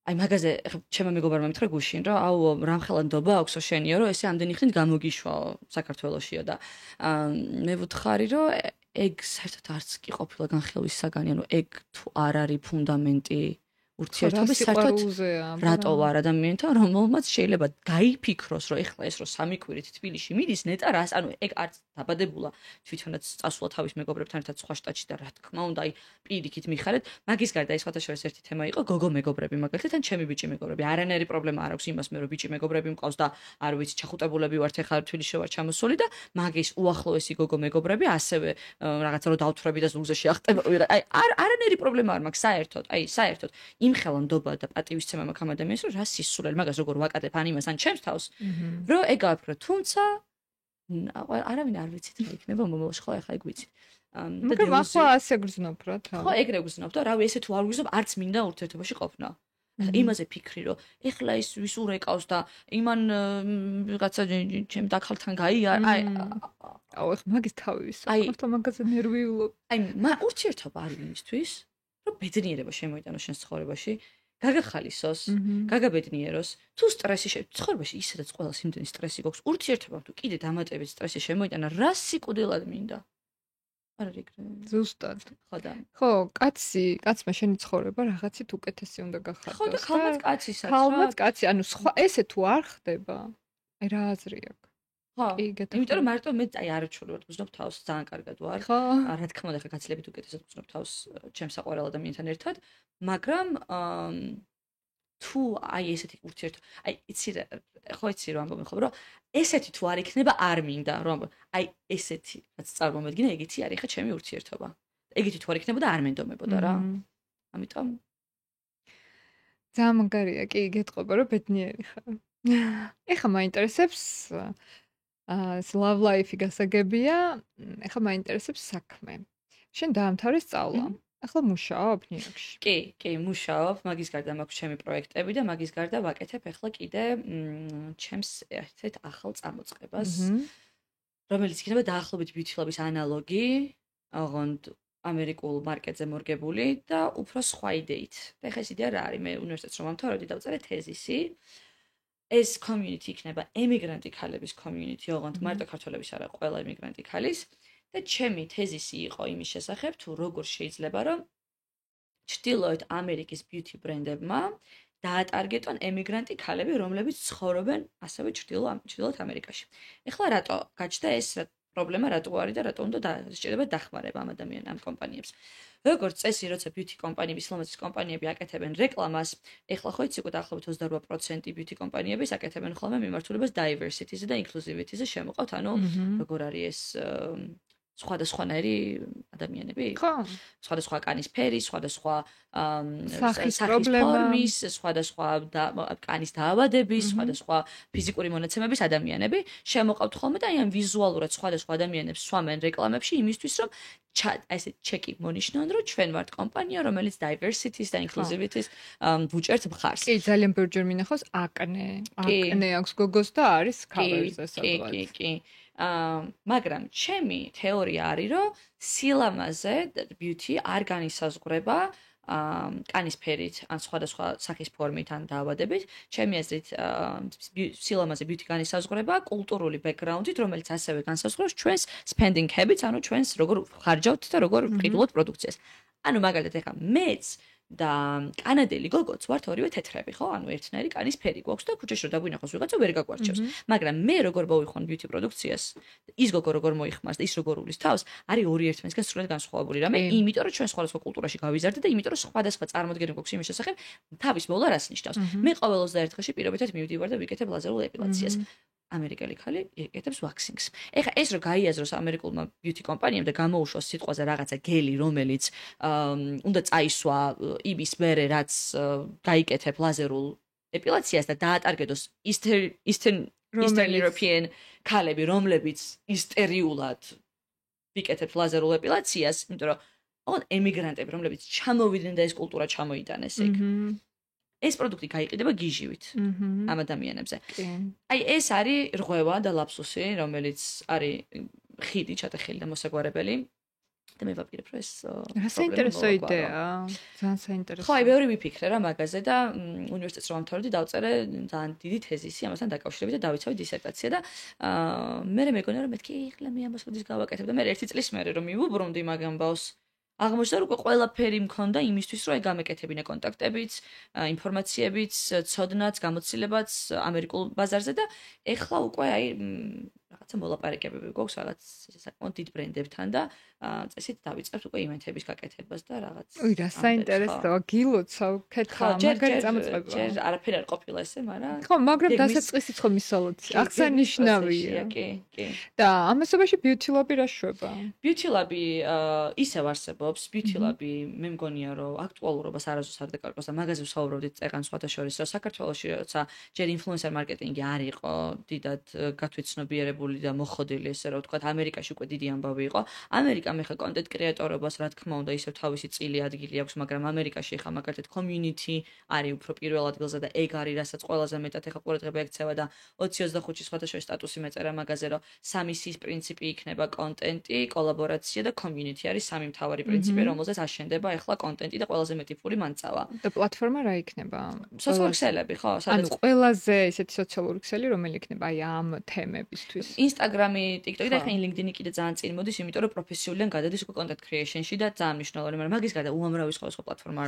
[SPEAKER 2] აი მაგაზე ჩემო მეგობარმა მითხრა გუშინ, რომ აუ რამხელა ნდობა აქვსო შენიო, რომ ესე ამდენი ხნით გამოგიშვაო საქართველოშიო და მე ვუთხარი, რომ ეგ საერთოდ არც კი ყოფილა განხილვის საგანი, ანუ ეგ თუ არ არის ფუნდამენტი ურთიერთობის საერთოდ რატო ვარ ადამიანთან, რომელმაც შეიძლება გაიფიქროს, რომ ეხლა ეს რო სამი კვირით თბილისში მიდის, ნეტა რას, ანუ ეგ არც დაბადებულა, თვითონაც წასულა თავის მეგობრებთან ერთად სხვა შტატში და რა თქმა უნდა, აი პირიქით მიხარეთ, მაგის გარდა ეს სხვადასხვა ერთი თემა იყო, გოგო მეგობრები, მაგალითად, ან ჩემი ბიჭი მეგობრები. არანაირი პრობლემა არ აქვს იმას, მე რომ ბიჭი მეგობრები მყავს და არ ვიცი, ჩახუტებულები ვართ, ეხლა თბილისში ვარ ჩამოსული და მაგის უახლოესი გოგო მეგობრები ასევე რაღაცა რო დავთვრები და ზურგზე შეახტება, აი არანაირი პრობლემა არ მაქვს საერთოდ, აი საერთოდ იმ ხელონდობა და პატივისცემა მაქვს ამ ადამიანს, რომ რა სისულელი მაგას როგორ ვაკატებ ან იმას ან ჩემს თავს, რომ ეგ გავფიქრო, თუმცა არავინ არ ვიცით რა იქნება მომავალში, ხო ახლა ეგ ვიცით.
[SPEAKER 1] მაგრამ ახლა ასე გრძნობ რა თავი.
[SPEAKER 2] ხო, ეგრე გრძნობ და რავი, ესე თუ არ ვიგრძნობ, არც მინდა ურთიერთობაში ყოფნა. იმაზე ფიქრი, რომ ეხლა ის ვის ურეკავს და იმან რაღაცა ჩემ დაქალთან გაიარა,
[SPEAKER 1] აუ ეხლა მაგის თავი ვისაუბრებ და მაგაზე ნერვი ვლო.
[SPEAKER 2] აი, ურთიერთობა არის იმისთვის, რომ ბედნიერება შემოიტანოს შენს ცხოვრებაში, გაგახალისოს, გაგაბედნიეროს, თუ სტრესი ცხოვრებაში ისედაც ყველას იმდენი სტრესი გვაქვს, ურთიერთობა თუ კიდე დამატებით სტრესი შემოიტანა, რა სიკვდილად მინდა? არ არის ეგრე.
[SPEAKER 1] ზუსტად.
[SPEAKER 2] ხო და.
[SPEAKER 1] ხო, კაცმა შენი ცხოვრება რაღაცით უკეთესი უნდა გახადოს.
[SPEAKER 2] ხო და ხალხად კაცისაც.
[SPEAKER 1] ხალხად კაცი, ანუ სხვა ესე თუ არ ხდება, აი რა აზრი აქვს?
[SPEAKER 2] ხო, იმიტომ რომ მარტო მე აი არაჩვეულად გძნობ თავს, ძალიან კარგად ვარ.
[SPEAKER 1] ხო.
[SPEAKER 2] რა თქმა უნდა, ხა გაცილებით უკეთესად გძნობ თავს ჩემს საყვარელ ადამიანთან ერთად, მაგრამ თუ აი ესეთი ურთიერთობა, აი იცი ხო იცი რომ ამბობ ხო, რომ ესეთი თუ არ იქნება, არ მინდა, რომ აი ესეთი რაც წარმომედგინე, ეგეთი არის ხა ჩემი ურთიერთობა. ეგეთი თუ არ იქნებოდა, არ მენდომებოდა რა. ამიტომ
[SPEAKER 1] ძალიან მაგარია, კი, გეტყობა რომ ბედნიერი ხარ. ეხლა მაინტერესებს ეს love life-ი გასაგებია, ეხლა მაინტერესებს საქმე. შენ დაამთავრე სწავლა. ახლა მუშაობ ნიუ-იორკში.
[SPEAKER 2] კი, მუშაობ, მაგის გარდა მაქვს ჩემი პროექტები და მაგის გარდა ვაკეთებ ახლა კიდე ჩემს ერთ-ერთ ახალ წამოწყებას, რომელიც იქნება დაახლოებით ბიუთილობის ანალოგი, ოღონდ ამერიკულ მარკეტზე მორგებული და უფრო სხვა იდეით. და ეხლა ეს იდეა რა არის? მე უნივერსიტეტს რომ ამთავრებდი, დავწერე თეზისი. ეს community იქნება ემიგრანტი ქალების community, ოღონდ მარტო ქართველების არა, ყველა ემიგრანტი ქალის. და ჩემი თეზისი იყო იმის შესახებ, თუ როგორ შეიძლება რომ ჩრდილოეთ ამერიკის beauty ბრენდებმა დაატარგეტონ ემიგრანტი ქალები, რომლებიც ცხოვრობენ ასევე ჩრდილოეთ ამერიკაში. ეხლა რატო გაჩნდა ეს პრობლემა, რატო არის და რატო უნდა შეიძლება დახმარება ამ ადამიანებს, ამ კომპანიებს. როგორც წესი, როცა beauty კომპანიების, სილამაზის კომპანიები აკეთებენ რეკლამას, ეხლა ხო იცი უკვე დაახლოებით 28% beauty კომპანიების აკეთებენ ხოლმე მიმართულებას diversity-ზე და inclusivity-ზე შემოყავთ, ანუ როგორ არის ეს სხვადასხვანაირი ადამიანები.
[SPEAKER 1] ხო.
[SPEAKER 2] სხვადასხვა კანის ფერი, სხვადასხვა
[SPEAKER 1] სახის
[SPEAKER 2] ფორმის, სხვადასხვა კანის დაავადების, სხვადასხვა ფიზიკური მონაცემების ადამიანები შემოყავთ ხოლმე და აი ამ ვიზუალურად სხვადასხვა ადამიანებს სვამენ რეკლამებში იმისთვის, რომ ესე ჩეკი მონიშნონ, რომ ჩვენ ვართ კომპანია, რომელიც diversity-ის და inclusiveness-ის ვუჭერთ მხარს.
[SPEAKER 1] კი, ძალიან ბევრჯერ მინახავს აკნე. აკნე აქვს გოგოს და არის cover-ზე სადღაც.
[SPEAKER 2] კი. მაგრამ ჩემი თეორია არის, რომ სილამაზე beauty არ განისაზღვრება კანის ფერით, ან სხვადასხვა სახის ფორმით, ან დაავადებით. ჩემი აზრით, სილამაზე beauty განისაზღვრება კულტურული background-ით, რომელიც ასევე განსაზღვრავს ჩვენს spending habits, ანუ ჩვენს როგორ ხარჯავთ და როგორ ვყიდულობთ პროდუქციას. ანუ მაგალითად, ეხლა მეც და კანადელი გოგოც ვართ ორივე თეთრები, ხო? ანუ ერთნაირი კანის ფერი გვაქვს და ქუჩაში რომ დაგვინახოს ვიღაცა ვერ გაგვარჩევს. მაგრამ მე როგორ მოვიხონ beauty პროდუქციას, ის გოგო როგორ მოიხმარს და ის როგორ უვლის თავს, არის ორი ერთმანეთისგან სრულად განსხვავებული რამე, იმიტომ რომ ჩვენ სხვადასხვა კულტურაში გავიზარდე და იმიტომ რომ სხვადასხვა წარმოდგენა გვაქვს იმის შესახებ, თავის მოვლა რას ნიშნავს. მე ყოველ 21 დღეში პირობითად მივდივარ და ვიკეთებ ლაზერულ ეპილაციას. ამერიკელი ხალი იკეთებს ვაქსინგს. ეხლა ეს რო გაიაზროს ამერიკულმა beauty კომპანიამ და გამოუშვას სიტყვაზე რაღაცა გელი, რომელიც უნდა წაისვა იმის მერე, რაც გაიკეთებ ლაზერულ ეპილაციას და დაატარგედოს Eastern European ქალები, რომლებიც ისტერიულად ვიკეთებთ ლაზერულ ეპილაციას, იმიტომ რომ ოღონდ ემიგრანტები, რომლებიც ჩამოვიდნენ და ეს კულტურა ჩამოიტანეს იქ. ეს პროდუქტი გაიყიდება გიჟივით ამ ადამიანებზე. აი ეს არის რღვევა და ლაფსუსი, რომელიც არის ხიდი ჩატეხილი და მოსაგვარებელი. და მე ვაპირებ რომ ეს
[SPEAKER 1] საინტერესო იდეა. ძალიან საინტერესო.
[SPEAKER 2] ხო, აი ბევრი ვიფიქრე რა მაგაზე და უნივერსიტეტს რომ ამთავრდი, დავწერე ძალიან დიდი თეზისი ამასთან დაკავშირებით და დავიცავი დისერტაცია და მე მეგონა რომ მეთქი ეხლა მე ამას მოდის გავაკეთებ და მე ერთი წლის მერე რომ მივუბრუნდი მაგ ამბავს აღმოჩნდა რომ უკვე ყველაფერი მქონდა იმისთვის რომ გამეკეთებინა კონტაქტებიც, ინფორმაციებიც, ცოდნაც, გამოცდილებაც ამერიკულ ბაზარზე და ეხლა უკვე აი რაღაცა მოლაპარაკებები გვაქვს რაღაც საკმაოდ დიდ ბრენდებთან და წესით დავიწყებთ უკვე ივენთების გაკეთებას და რაღაც.
[SPEAKER 1] უი, რა საინტერესოა, გილოცავ, კეთხა, მაგარი წამოწყება.
[SPEAKER 2] ჯერ არაფერი არ ყოფილა ესე, მაგრამ
[SPEAKER 1] ხო, მაგრამ დასაწყისიც ხომ ისოლოც აღსანიშნავია.
[SPEAKER 2] კი.
[SPEAKER 1] და ამასობაში beauty lab-ი რა შვება?
[SPEAKER 2] beauty lab-ი ისევ არსებობს, beauty lab-ი მე მგონია რომ აქტუალურობას არასდროს არ დაკარგავს და მაგაზე ვსაუბრობდით წეგან სხვათა შორის, რომ საქართველოში როცა ჯერ ინფლუენსერ მარკეტინგი არ იყო დიდად გათვითცნობიერებული და მოხდილი, ესე რომ ვთქვათ, ამერიკაში უკვე დიდი ამბავი იყო. ამერიკა მე ხა კონტენტ კრეატორობას რა თქმა უნდა ისევ თავისი წილი ადგილი აქვს, მაგრამ ამერიკაში ხა მაგალითად community არის უფრო პირველ ადგილზე და ეგ არის რასაც ყველაზე მეტად ხა ყურადღება ექცევა და 20-25 სხვათა შორის სტატუსი მეწერა მაგაზე რომ სამი სის პრინციპი იქნება კონტენტი, კოლაბორაცია და community არის სამი მთავარი პრინციპი, რომელზეც აშენდება ახლა კონტენტი და ყველაზე მეტი ფული მანწავა.
[SPEAKER 1] და პლატფორმა რა იქნება?
[SPEAKER 2] სოციალური ქსელები, ხო,
[SPEAKER 1] ანუ ყველაზე ესეთი სოციალური ქსელი რომელი იქნება აი ამ თემებისთვის?
[SPEAKER 2] Instagram-ი, TikTok-ი და ხა LinkedIn-ი კიდე ძალიან წინ მოდის, იმიტომ რომ პროფესიულიდან გადადის უკვე content creation-ში და ძალიან მნიშვნელოვანი, მაგრამ მაგის გარდა უამრავი სხვადასხვა პლატფორმა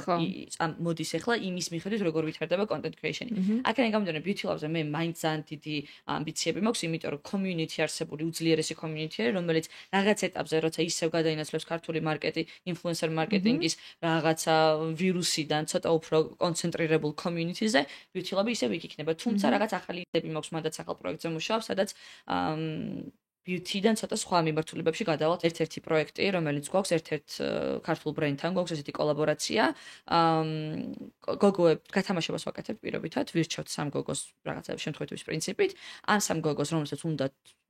[SPEAKER 2] მოდის ახლა იმის მიხედვით როგორ ვითარდება content creation-ი. აქედან გამომდინარე beauty lab-ზე მე მაინც ძალიან დიდი ამბიციები მაქვს, იმიტომ რომ community არსებული უძლიერესი community არის, რომელიც რაღაც ეტაპზე როცა ისევ გადაინაცვლებს ქართული მარკეტი, influencer marketing-ის რაღაცა ვირუსიდან ცოტა უფრო კონცენტრირებულ community-ზე beauty lab-ი ისევ იქ იქნება. თუმცა რაღაც ახალი იდეები მაქვს, მანდაც ახალ პროექტზე მუშაობს, სადაც beauty-დან ცოტა სხვა მიმართულებებში გადავალთ. ერთ-ერთი პროექტი, რომელიც გვაქვს ერთ-ერთ ქართულ ბრენდთან, გვაქვს ესეთი კოლაბორაცია. გოგოებ გათამაშებას ვაკეთებ პირობითად, ვირჩევთ სამ გოგოს რაღაცა შემთხვევით პრინციპით. ამ სამ გოგოს, რომელსაც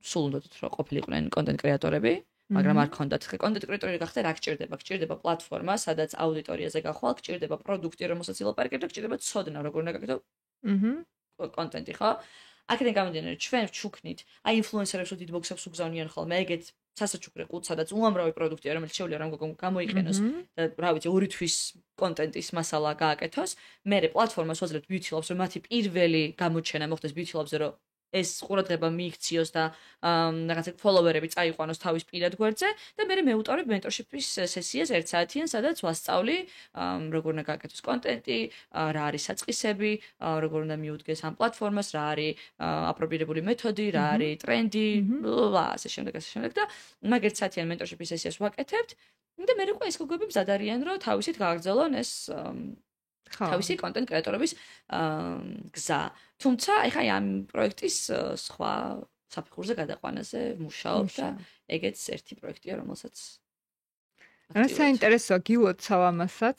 [SPEAKER 2] სულ უნდათ რომ ყოფილიყვნენ კონტენტ კრეატორები, მაგრამ არ ქონდათ. კონტენტ კრეატორი გახდა რა გჭირდება? გჭირდება პლატფორმა, სადაც აუდიტორიაზე გახვალ, გჭირდება პროდუქტი, რომელსაც ილაპარაკებ და გჭირდება ცოდნა, როგორ უნდა გაკეთო კონტენტი, ხო? აქედან გამომდინარე, ჩვენ ვჩუქნით, აი ინფლუენსერებს რომ დიდ ბოქსებს უგზავნიან ხოლმე, ეგეთ სასაჩუქრე ყუთს, სადაც უამრავი პროდუქტია, რომელიც შეუძლია რომ გამოიყენოს და რა ვიცი, ორი თვის კონტენტის მასალა გააკეთოს. მერე პლატფორმას ვაძლევთ beauty labs, რომ მათი პირველი გამოჩენა მოხდეს beauty labs-ზე, რომ ეს ყურადღება მიიქციოს და რაღაცა ფოლოვერები წაიყვანოს თავის პირად გვერდზე და მე მევუტარებ mentorship-ის სესიას 1 საათიან, სადაც ვასწავლი როგორ უნდა გააკეთოს კონტენტი, რა არის საწყისები, როგორ უნდა მიუდგეს ამ პლატფორმას, რა არის აპრობირებული მეთოდი, რა არის ტრენდი, ასე შემდეგ და მაგ 1 საათიან mentorship-ის სესიას ვაკეთებთ და მე უკვე ეს გოგოები მზად არიან, რომ თავისით გააგრძელონ ეს თავისი კონტენტ კრეატორების გზა. თუმცა ეხლა ამ პროექტის სხვა საფეხურზე გადაყვანაზე მუშაობ და ეგეც ერთი პროექტია, რომელსაც
[SPEAKER 1] რა საინტერესოა გილოცავ ამასაც.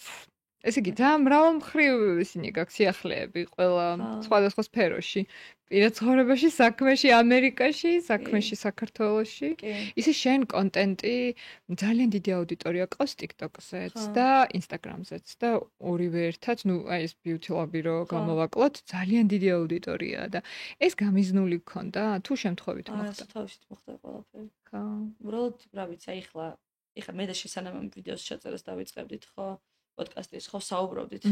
[SPEAKER 1] ესე იგი, ძალიან მრავალმხრივ ისინი გაქვს სიახლეები, ყველა სხვადასხვა სფეროში. პირად ცხოვრებაში, საქმეში, ამერიკაში, საქმეში, საქართველოში. ისე შენ კონტენტი ძალიან დიდი აუდიტორია ყავს TikTok-ზეც და Instagram-ზეც და ორივე ერთად, ну, აი ეს Beauty Lab-ი რო გამოვაკლოთ, ძალიან დიდი აუდიტორიაა და ეს გამიზნული გქონდა თუ შემთხვევით მოხდა?
[SPEAKER 2] თავისით მოხდა ყველაფერი.
[SPEAKER 1] ხო.
[SPEAKER 2] უბრალოდ, რა ვიცი, აი ეხლა მე და შესანამ ამ ვიდეოს ჩაწერას დავიწყებდით, ხო? პოდკასტის ხო საუბრობდით.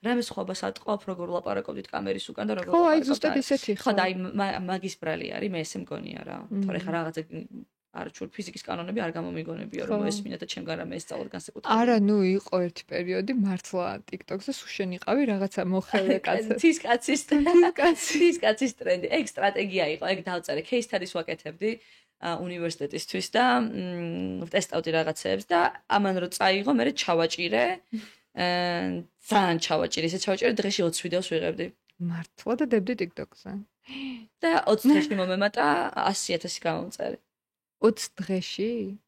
[SPEAKER 2] რამე სხვაობას ატყობ, როგორ ლაპარაკობდით კამერის უკან და როგორ
[SPEAKER 1] ხო, აი ზუსტად ისეთი
[SPEAKER 2] ხო. და აი მაგის ბრალი არის, მე ესე მგონია რა. თორე ხა რაღაცა არ ჩურ ფიზიკის კანონები არ გამომიგონებია, რომ ესმინა და ჩემგან რამე ესწავლოთ განსაკუთრებით.
[SPEAKER 1] არა, ნუ იყო ერთი პერიოდი მართლა TikTok-ზე სუშენ იყავი რაღაცა მოხელე კაცი.
[SPEAKER 2] თის კაცის ტრენდი. ეგ სტრატეგია იყო, ეგ დავწერე, case studies ვაკეთებდი. უნივერსიტეტისთვის და ტესტავდი რაღაცეებს და ამან რო წაიღო, მე ჩავაჭირე. ძალიან ჩავაჭირე, ისე ჩავაჭირე, დღეში 20 ვიდეოს ვიღებდი.
[SPEAKER 1] მართლა და დებდი TikTok-ზე.
[SPEAKER 2] და 20 დღეში მომემატა 100,000 გამომწერე.
[SPEAKER 1] 20 დღეში?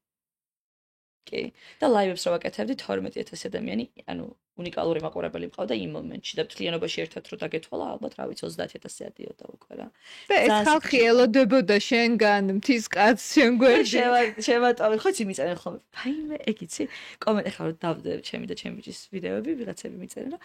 [SPEAKER 2] კი. და ლაივებს რო ვაკეთებდი 12,000 ადამიანი, ანუ უნიკალური მაყურებელი მყავდა იმ მომენტში და მთლიანობაში ერთად რო დაგეთვალა, ალბათ რა ვიცი 30,000 ადიოდა უკვე რა.
[SPEAKER 1] და ეს ხალხი ელოდებოდა შენგან მთის კაცს შენ გვერდში.
[SPEAKER 2] შევატოვე, ხო იცი მიწერენ ხოლმე. ფაინე, ეგ იცი. კომენტ ახლა რომ დავდე ჩემი და ჩემი ბიჭის ვიდეოები, ვიღაცები მიწერენ, რომ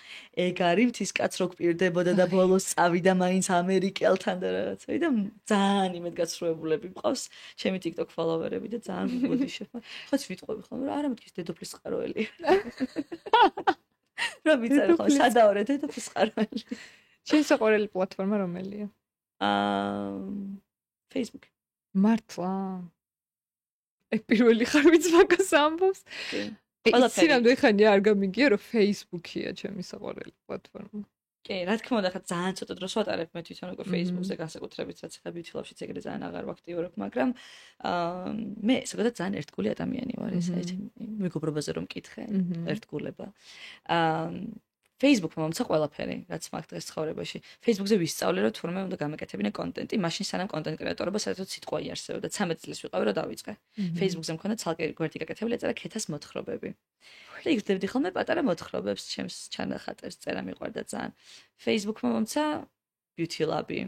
[SPEAKER 2] ეგ არის მთის კაც რო გპირდებოდა და ბოლოს წავიდა მაინც ამერიკელთან და რაღაცა. და ძალიან იმედგაცრუებულები მყავს ჩემი TikTok ფოლოვერები და ძალიან მიგოდი შეფა. ხო იცი ვიტყვები ხოლმე, რა არა მეთქის დედოფლის წყაროელი. რა ვიცი ხო სადაორე დედოფლის წყაროელი.
[SPEAKER 1] შენ საყვარელი პლატფორმა რომელია?
[SPEAKER 2] Facebook.
[SPEAKER 1] მართლა? ეგ პირველი ხარ ვინც მაგას ამბობს? ყველაფერი. სინამდვილე ხანი არ გამიგია რომ Facebook-ია ჩემი საყვარელი პლატფორმა.
[SPEAKER 2] კი, რა თქმა უნდა, ხა ძალიან ცოტა დროს ვატარებ მე თვითონ უკვე Facebook-ზე განსაკუთრებით, რაც ხა Beauty Lab-შიც ეგრე ძალიან აღარ ვაქტიურებ, მაგრამ მე ზოგადად ძალიან ერთგული ადამიანი ვარ, ესე იგი, მეგობრობაზე რომ მკითხე, ერთგულება. Facebook-მა მომცა ყველაფერი, რაც მაქვს დღეს ცხოვრებაში. Facebook-ზე ვისწავლე, რომ თურმე უნდა გამეკეთებინე კონტენტი, მაშინ სანამ კონტენტ კრეატორობა საერთოდ სიტყვა იარსებოდა. 13 წლის ვიყავი, რომ დავიწყე. Facebook-ზე მქონდა ცალკე გვერდი გაკეთებული, ეწერა ქეთას მოთხრობები. და იგრძნობდი ხოლმე პატარა მოთხრობებს, ჩემს ჩანახატებს წერა მიყვარდა ძალიან. Facebook-მა მომცა Beauty Lab-ი.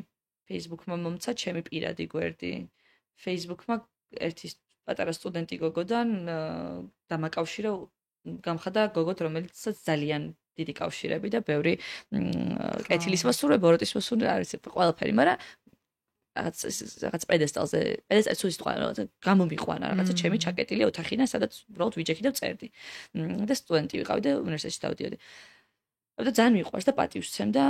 [SPEAKER 2] Facebook-მა მომცა ჩემი პირადი გვერდი. Facebook-მა ერთი პატარა სტუდენტი გოგოდან დამაკავშირა გამხდა გოგოთ, რომელიცაც ძალიან დიდი კავშირები და ბევრი კეთილის მოსურვე, ბოროტის მოსურვე არის ყველაფერი, მაგრამ რაღაც პედესტალზე, პედესტალს სიტყვა გამომიყვანა რაღაცა ჩემი ჩაკეტილი ოთახინა, სადაც უბრალოდ ვიჯექი და ვწერდი. და სტუდენტი ვიყავი და უნივერსიტეტში დავდიოდი. და ძალიან მიყვარს და პატივს ვცემ და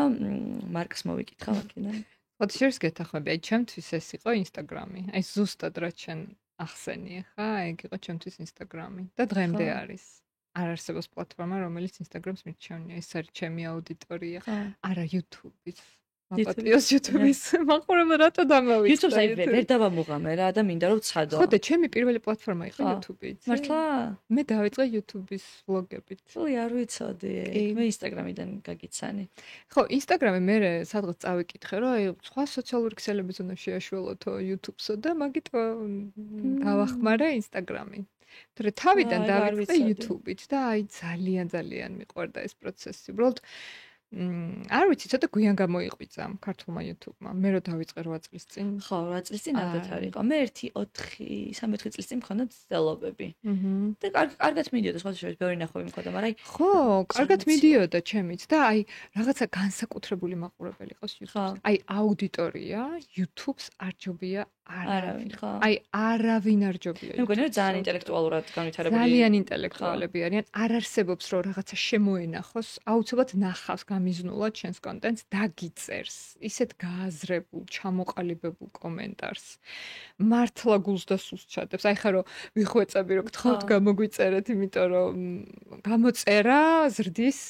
[SPEAKER 2] მარკს მოვიკითხავ აქედან.
[SPEAKER 1] ოც შერს გეთახმები, აი ჩემთვის ეს იყო Instagram-ი. აი ზუსტად რა ჩვენ ახსენიე ხა, ეგ იყო ჩემთვის Instagram-ი და დღემდე არის. არ არსებობს პლატფორმა, რომელიც Instagram-ს მირჩევნია, ეს არის ჩემი აუდიტორია. არა YouTube-იც. მაპატიოს YouTube-ის მაყურებელ რატო დამოვიწყე?
[SPEAKER 2] YouTube-ს აი ვერ დავამუღამე რა და მინდა რომ ვცადო.
[SPEAKER 1] ხო და ჩემი პირველი პლატფორმა იყო YouTube-იც.
[SPEAKER 2] მართლა?
[SPEAKER 1] მე დავიწყე YouTube-ის ვლოგებით.
[SPEAKER 2] ой, არ ვიცოდი. მე Instagram-იდან გაგიცანი.
[SPEAKER 1] ხო, Instagram-ი მე სადღაც წავიკითხე, რომ აი სხვა სოციალური ქსელებიც უნდა შეაშველოთო YouTube-სო და მაგიტო დავახმარე Instagram-ი. თორე თავიდან დავიწყე YouTube-ით და აი ძალიან მიყვარდა ეს პროცესი. უბრალოდ არ ვიცი, ცოტა გვიან გამოიყვიცა ქართულმა YouTube-მა. მე რო დავიწყე 8 წლის წინ.
[SPEAKER 2] ხო, 8 წლის წინ ამდენ იყო. მე 3-4 წლის წინ მქონდა ცდილობები. და კარგად მიდიოდა, სხვა შეიძლება ბევრი ნახვები მქონდა, მაგრამ აი
[SPEAKER 1] ხო, კარგად მიდიოდა ჩემიც და აი რაღაცა განსაკუთრებული მაყურებელი ყავს YouTube-ს. აი აუდიტორია YouTube-ს არ ჯობია
[SPEAKER 2] არავინ, ხო.
[SPEAKER 1] აი არავინ არ ჯობია.
[SPEAKER 2] მე მგონია ძალიან ინტელექტუალურად განვითარებული.
[SPEAKER 1] ძალიან ინტელექტუალები არიან. არ არსებობს რომ რაღაცა შემოენახოს, აუცილებლად ნახავს გამიზნულად ჩვენს კონტენტს, დაგიწერს. ისეთ გააზრებულ, ჩამოყალიბებულ კომენტარს. მართლა გულს და სულს ჩადებს. აი ხა რომ ვიხვეწები რომ გთხოვთ გამოგვიწერეთ, იმიტომ რომ გამოწერა ზრდის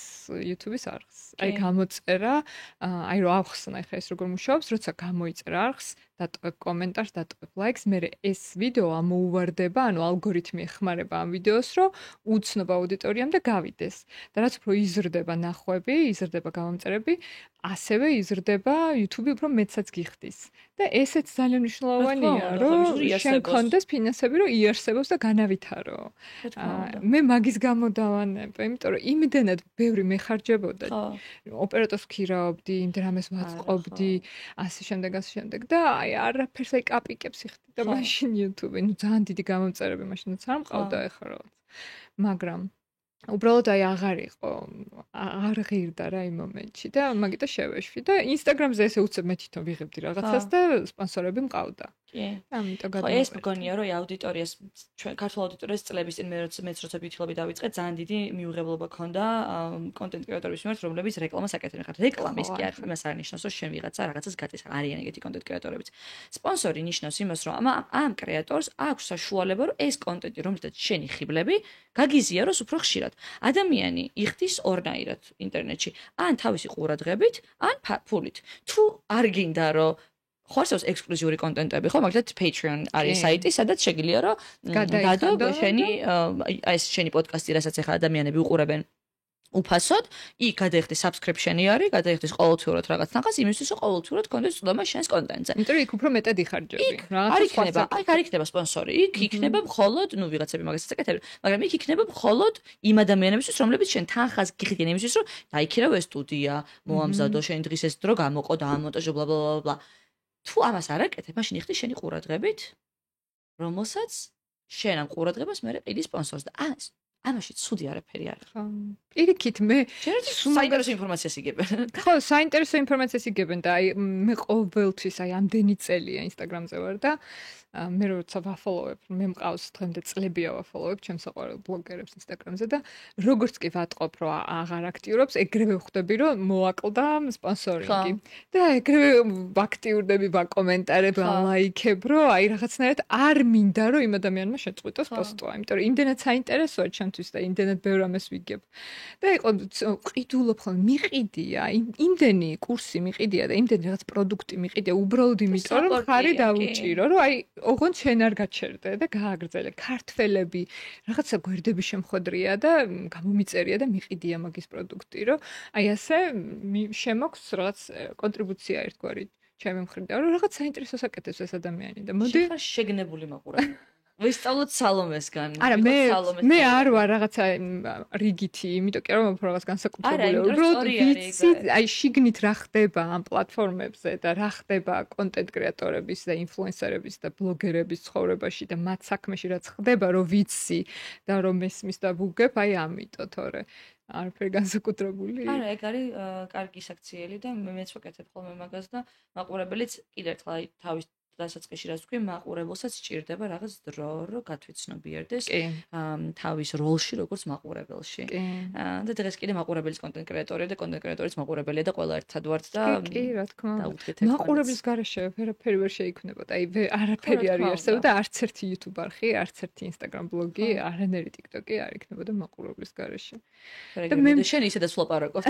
[SPEAKER 1] YouTube-ის არხს. აი გამოწერა, აი რომ ავხსნა ხა ეს როგორ მუშაობს, როცა გამოიწერა არხს, დატოვებ კომენტარს, დატოვებ ლაიქს, მე ეს ვიდეო ამოუვარდება, ანუ ალგორითმი ეხმარება ამ ვიდეოს, რომ უცნობ აუდიტორიამ და გავიდეს. და რაც უფრო იზრდება ნახვები, იზრდება გამომწერები, ასევე იზრდება YouTube უფრო მეცაც გიხდის. და ესეც ძალიან მნიშვნელოვანია, რომ შენ კონდეს ფინანსები, რომ იარსებოს და განავითარო. მე მაგის გამო დავანებ, იმიტომ რომ იმდენად ბევრი მეხარჯებოდა. ოპერატორს ვქირავდი, იმ დრამას ვაწყობდი, ასე შემდეგ და აი არაფერს აი კაპიკებს იხდი და მაშინ YouTube, ну ძალიან დიდი გამომწერები მაშინაც არ მყავდა ეხლა რაღაც. მაგრამ უბრალოდ აი აღარ ღირდა რა იმ მომენტში და მაგიტო შევეშვი და Instagram-ზე ესე უცებ მე თვითონ ვიღებდი რაღაცას და სპონსორები მყავდა. კი. ამიტომ
[SPEAKER 2] ეს მგონია რომ აუდიტორიას ჩვენ ქართულ აუდიტორიას წლების წინ მეც როცა ბიუთილობი დავიწყე ძალიან დიდი მიუღებლობა ქონდა კონტენტ კრეატორების მიმართ რომლებიც რეკლამას აკეთებენ ხარ რეკლამის კი არ იმას არ ნიშნავს რომ შენ ვიღაცა რაღაცას გაწეს არიან ეგეთი კონტენტ კრეატორებიც სპონსორი ნიშნავს იმას რომ ამ კრეატორს აქვს საშუალება რომ ეს კონტენტი რომელსაც შენი ხიბლები გაგიზიაროს უფრო ხშირად ადამიანი იხდის ორნაირად ინტერნეტში ან თავისი ყურადღებით ან ფულით თუ არ გინდა რომ ხორცავს ექსკლუზიური კონტენტები, ხო, მაგალითად Patreon არის საიტი, სადაც შეგიძლია რომ გადაგო შენი ეს შენი პოდკასტი, რასაც ახლა ადამიანები უყურებენ უფასოდ, იქ გადაიხდი subscription-ი არის, გადაიხდის ყოველთვიურად რაღაც ნახას, იმისთვის რომ ყოველთვიურად კონდეს წვდომა შენს კონტენტზე.
[SPEAKER 1] იმიტომ რომ იქ უფრო მეტად იხარჯები.
[SPEAKER 2] არ იქნება სპონსორი, იქ იქნება მხოლოდ, ну, ვიღაცები მაგასაც აკეთებენ, მაგრამ იქ იქნება მხოლოდ იმ ადამიანებისთვის, რომლებიც შენ თანხას გიხდიან იმისთვის, რომ დაიქირავო ეს სტუდია, მოამზადო შენ დღის ეს დრო გამოყო და ამონტაჟო bla bla bla. თუ ამას არ აკეთებ, მაშინ იხდი შენი ყურადღებით, რომელსაც შენ ამ ყურადღებას მე ყიდი სპონსორს და ამაში ცუდი არაფერი არ ხო.
[SPEAKER 1] პირიქით მე
[SPEAKER 2] საინტერესო ინფორმაციას იგებენ.
[SPEAKER 1] ხო, საინტერესო ინფორმაციას იგებენ და აი მე ყოველთვის აი ამდენი წელია Instagram-ზე ვარ და მე როცა ვაფოლოვებ, მე მყავს დღემდე წლებია ვაფოლოვებ ჩემს საყვარელ ბლოგერებს Instagram-ზე და როგორც კი ვატყობ, რომ აღარ აქტიურობს, ეგრევე ვხვდები, რომ მოაკლდა სპონსორინგი. და ეგრევე ვაქტიურდები, ვაკომენტარებ, ლაიქებ, რომ აი რაღაცნაირად არ მინდა, რომ იმ ადამიანმა შეწყვიტოს პოსტვა, იმიტომ რომ იმდენად საინტერესოა ჩემთვის და იმდენად ბევრ ამას ვიგებ. და იყო ყიდულობ ხოლმე, მიყიდია, იმდენი კურსი მიყიდია და იმდენი რაღაც პროდუქტი მიყიდია, უბრალოდ იმიტომ რომ ხარი დავუჭირო, რომ აი ოღონდ შენ არ გაჩერდე და გააგრძელე. ქართველები რაღაცა გვერდები შემხოდრია და გამომიწერია და მიყიდია მაგის პროდუქტი, რომ აი ასე შემოქვს რაღაც კონტრიბუცია ერთგვარი ჩემი მხრიდან, რომ რაღაც საინტერესოს აკეთებს ეს ადამიანი და მოდი
[SPEAKER 2] ხარ შეგნებული მაყურებელი. ვისწავლოთ სალომესგან.
[SPEAKER 1] არა, მე არ ვარ რაღაცა რიგითი, იმიტომ კი რომ რაღაც განსაკუთრებული. უბრალოდ ვიცი, აი შიგნით რა ხდება ამ პლატფორმებზე და რა ხდება კონტენტ კრეატორების და ინფლუენსერების და ბლოგერების ცხოვრებაში და მათ საქმეში რაც ხდება, რომ ვიცი და რომ მესმის და ვუგებ, აი ამიტომ, თორე არაფერი განსაკუთრებული.
[SPEAKER 2] არა, ეგ არის კარგი საქციელი და მეც ვაკეთებ ხოლმე მაგას და მაყურებელიც კიდევ ერთხელ აი თავის დასაწყისში რაც ვქვი, მაყურებელსაც სჭირდება რაღაც დრო, რომ გათვიცნობიერდეს თავის როლში, როგორც მაყურებელში. და დღეს კიდე მაყურებელის კონტენტ კრეატორია და კონტენტ კრეატორის მაყურებელია და ყველა ერთად ვართ და
[SPEAKER 1] კი, რა თქმა უნდა. მაყურებლის გარეშე ვერაფერი ვერ შეიქმნებოდა. აი არაფერი არ იარსებოდა, არც ერთი YouTube არხი, არც ერთი Instagram ბლოგი, არანაირი TikTok-ი არ იქნებოდა მაყურებლის გარეშე.
[SPEAKER 2] და მე შენ ისედაც ვლაპარაკობ.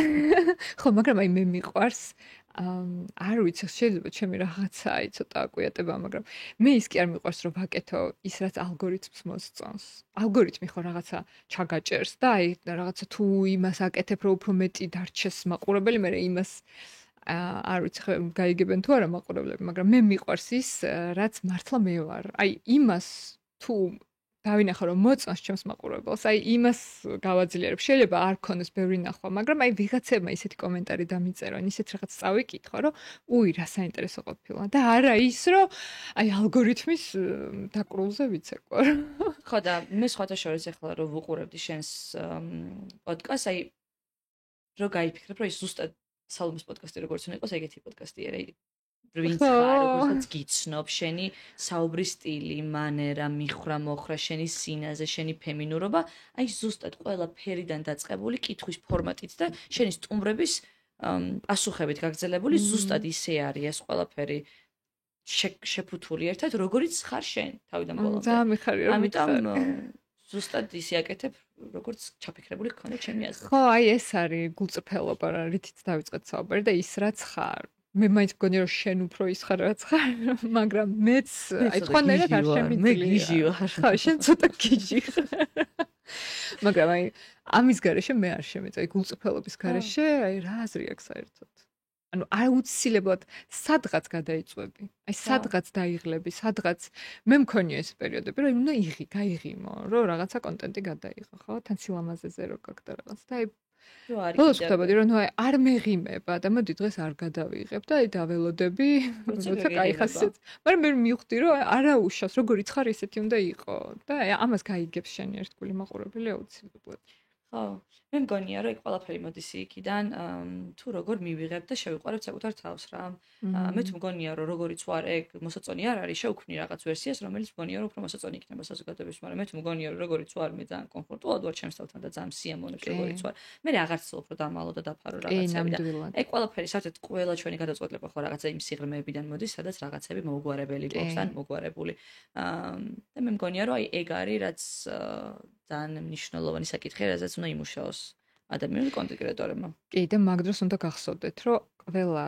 [SPEAKER 1] ხო, მაგრამ აი მე მიყვარს არ ვიცი, შეიძლება ჩემი რაღაცა აი ცოტა აკვიატება, მაგრამ მე ის კი არ მიყვარს რომ ვაკეთო ის რაც ალგორითმს მოსწონს. ალგორითმი ხო რაღაცა ჩაგაჭერს და აი რაღაცა თუ იმას აკეთებ რომ უფრო მეტი დარჩეს მაყურებელი, მე იმას არ ვიცი ხო გაიგებენ თუ არა მაყურებლები, მაგრამ მე მიყვარს ის რაც მართლა მე ვარ. აი იმას თუ დავინახო რომ მოწონს ჩემს მაყურებელს, აი იმას გავაძლიერებ. შეიძლება არ ქონდეს ბევრი ნახვა, მაგრამ აი ვიღაცებმა ისეთი კომენტარი დამიწერონ, ისეთ რაღაც წავიკითხო, რომ უი რა საინტერესო ყოფილა და არა ის, რომ აი ალგორითმის დაკრულზე ვიცეკვარ.
[SPEAKER 2] ხო და მე სხვათა შორის ახლა რომ ვუყურებდი შენს პოდკასტს, აი რო გაიფიქრებ, რომ ის ზუსტად სალომეს პოდკასტი როგორც უნდა იყოს, ეგეთი პოდკასტია რა. ვინც ხარ, როგორც გიცნობ, შენი საუბრის სტილი, მანერა, მიხრა, მოხრა, შენი სინაზე, შენი ფემინურობა, აი ზუსტად ყველა ფერიდან დაწყებული კითხვის ფორმატით და შენი სტუმრების პასუხებით გაგრძელებული ზუსტად ისე არის ეს ყველაფერი შეფუთული ერთად, როგორიც ხარ შენ თავიდან ბოლომდე.
[SPEAKER 1] ძალიან მიხარია რომ
[SPEAKER 2] ამიტომ ზუსტად ისე აკეთებ, როგორც ჩაფიქრებული გქონდა ჩემი აზრით.
[SPEAKER 1] ხო, აი ეს არის გულწრფელობა, რითიც დავიწყეთ საუბარი და ის რაც ხარ. მე მაინც მგონია რომ შენ უფრო ის ხარ რაც ხარ, მაგრამ მეც აი თქვენერად არ შემიძლია.
[SPEAKER 2] მე გიჟი ვარ.
[SPEAKER 1] ხო, შენ ცოტა გიჟი ხარ. მაგრამ აი ამის გარეშე მე არ შემეწა, აი გულწრფელობის გარეშე, აი რა აზრი აქვს საერთოდ? ანუ აუცილებლად სადღაც გადაიწვევი. აი სადღაც დაიღლები, სადღაც მე მქონია ეს პერიოდები, რომ უნდა გაიღიმო, რომ რაღაცა კონტენტი გადაიღო, ხო? თან სილამაზეზე რო გაქვს და რაღაც. და აი
[SPEAKER 2] რო არის
[SPEAKER 1] ბოლოს ხვდებოდი, რომ აი არ მეღიმება და მოდი დღეს არ გადავიღებ და აი დაველოდები, როცა кай ხასიათს. მაგრამ მე მივხვდი, რომ არა უშავს, როგორიც ხარ, ისეთი უნდა იყო და აი ამას გაიგებს შენი ერთგული მაყურებელი აუცილებლად.
[SPEAKER 2] ხო, მე მგონია, რომ ეგ ყველაფერი მოდის იქიდან, თუ როგორ მივიღებ და შევიყვარებ საკუთარ თავს რა. მე თუ მგონია, რომ როგორიც ვარ, ეგ მოსაწონი არ არის, შევქმნი რაღაც ვერსიას, რომელიც მგონია, რომ უფრო მოსაწონი იქნება საზოგადოების, მაგრამ მე თუ მგონია, რომ როგორიც ვარ, მე ძალიან კომფორტულად ვარ ჩემს თავთან და ძალიან სიამოვნებ როგორიც ვარ. მე აღარ ცდილობ რომ დამალო და დაფარო რაღაცები და ეგ ყველაფერი საერთოდ ყველა ჩვენი გადაწყვეტილება ხო რაღაცა იმ სიღრმეებიდან მოდის, სადაც რაღაცები მოუგვარებელი გვაქვს ან მოგვარებული. და მე მგონია, რომ აი ეგ არის, რაც ძალიან მნიშვნელოვანი საკითხია, რაზეც უნდა იმუშაოს ადამიანის კონტენტ კრეატორებმა.
[SPEAKER 1] კი, და მაგ დროს უნდა გახსოვდეთ, რომ ყველა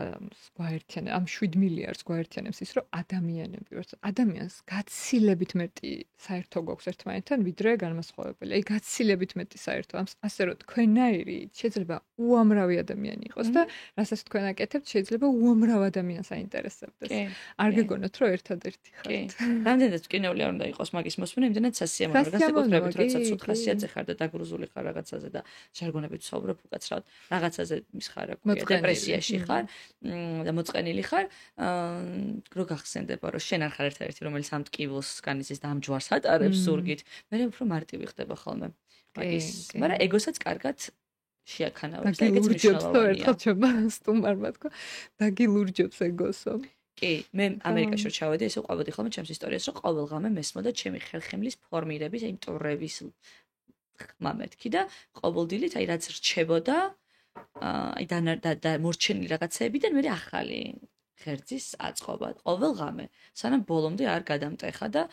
[SPEAKER 1] გვაერთიანებს, ამ 7 მილიარდს გვაერთიანებს ის, რომ ადამიანები ვართ. ადამიანს გაცილებით მეტი საერთო გვაქვს ერთმანეთთან, ვიდრე განმასხვავებელი. აი გაცილებით მეტი საერთო. ასე რომ თქვენნაირი შეიძლება უამრავი ადამიანი იყოს და რასაც თქვენ აკეთებთ, შეიძლება უამრავ ადამიანს აინტერესებდეს. არ გეგონოთ, რომ ერთადერთი ხართ.
[SPEAKER 2] კი. რამდენად კინეული არ უნდა იყოს მაგის მოსმენა, იმდენად სასიამოვნო. განსაკუთრებით, როცა ცუდ ხასიათზე ხარ და დაგრუზული ხარ რაღაცაზე და ჟარგონებით ვსაუბრობ უკაცრავად, რაღაცაზე ის ხარ, დეპრესიაში ხარ და მოწყენილი ხარ, რო გახსენდება, რომ შენ არ ხარ ერთ-ერთი, რომელიც ამ ტკივილს განიცდის და ამ ჯვარს ატარებს ზურგით, მე უფრო მარტივი ხდება ხოლმე. მაგის, მაგრამ ეგოსაც კარგად შეაქანავებს და ეგეც მნიშვნელოვანია.
[SPEAKER 1] ერთხელ ჩემმა სტუმარმა თქვა, დაგილურჯობს ეგოსო.
[SPEAKER 2] კი, მე ამერიკაში რო ჩავედი, ესე ვყვავდი ხოლმე ჩემს ისტორიას, რომ ყოველ ღამე მესმოდა ჩემი ხერხემლის ფორმირების, აი მტვრების ხმამეთქი და ყოველდილით აი რაც რჩებოდა, აი და მორჩენილი რაღაცეებიდან მე ახალი ღერძის აწყობა ყოველ ღამე, სანამ ბოლომდე არ გადამტეხა და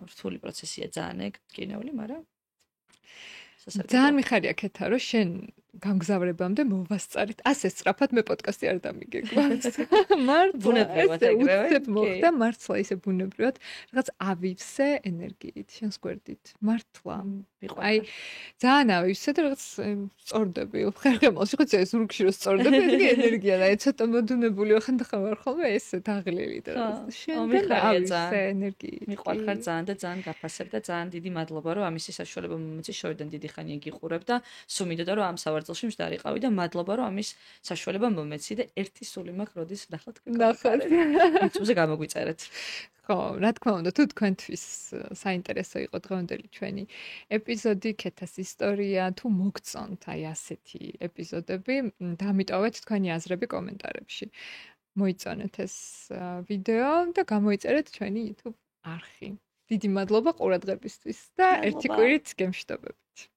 [SPEAKER 2] რთული პროცესია ძალიან ეგ კინეული, მაგრამ
[SPEAKER 1] ძალიან მიხარია ქეთა, რომ შენ გამგზავრებამდე მოვასწარით. ასე სწრაფად მე პოდკასტი არ დამიგეგმა.
[SPEAKER 2] ბუნებრივად ეგრევე
[SPEAKER 1] მოხდა მართლა ისე ბუნებრივად, რაღაც ავივსე ენერგიით, შენს გვერდით. მართლა. აი ძალიან ავივსე და რაღაც სწორდები. ხერხემალში ხო ეს რუქში რო სწორდები, ეგ ენერგია და ცოტა მოდუნებული ხანდახან ვარ ხოლმე ესე დაღლილი და შენ ავივსე ენერგიით.
[SPEAKER 2] მიყვარხარ ძალიან და ძალიან გაფასებ და ძალიან დიდი მადლობა, რომ ამისი საშუალება მომეცი შორიდან დიდი ხანია გიყურებ და სულ მინდოდა რომ ამ სავარძელში მშდარიყავი და მადლობა რომ ამის საშუალება მომეცი და ერთი სული მაქვს როდის ნახავთ YouTube-ზე გამოგვიწერეთ.
[SPEAKER 1] ხო, რა თქმა უნდა, თუ თქვენთვის საინტერესო იყო დღევანდელი ჩვენი ეპიზოდი, ქეთას ისტორია, თუ მოგწონთ აი ასეთი ეპიზოდები, დამიტოვეთ თქვენი აზრები კომენტარებში. მოიწონეთ ეს ვიდეო და გამოიწერეთ ჩვენი YouTube არხი. დიდი მადლობა ყურადღებისთვის და ერთი კვირით გემშვიდობებით.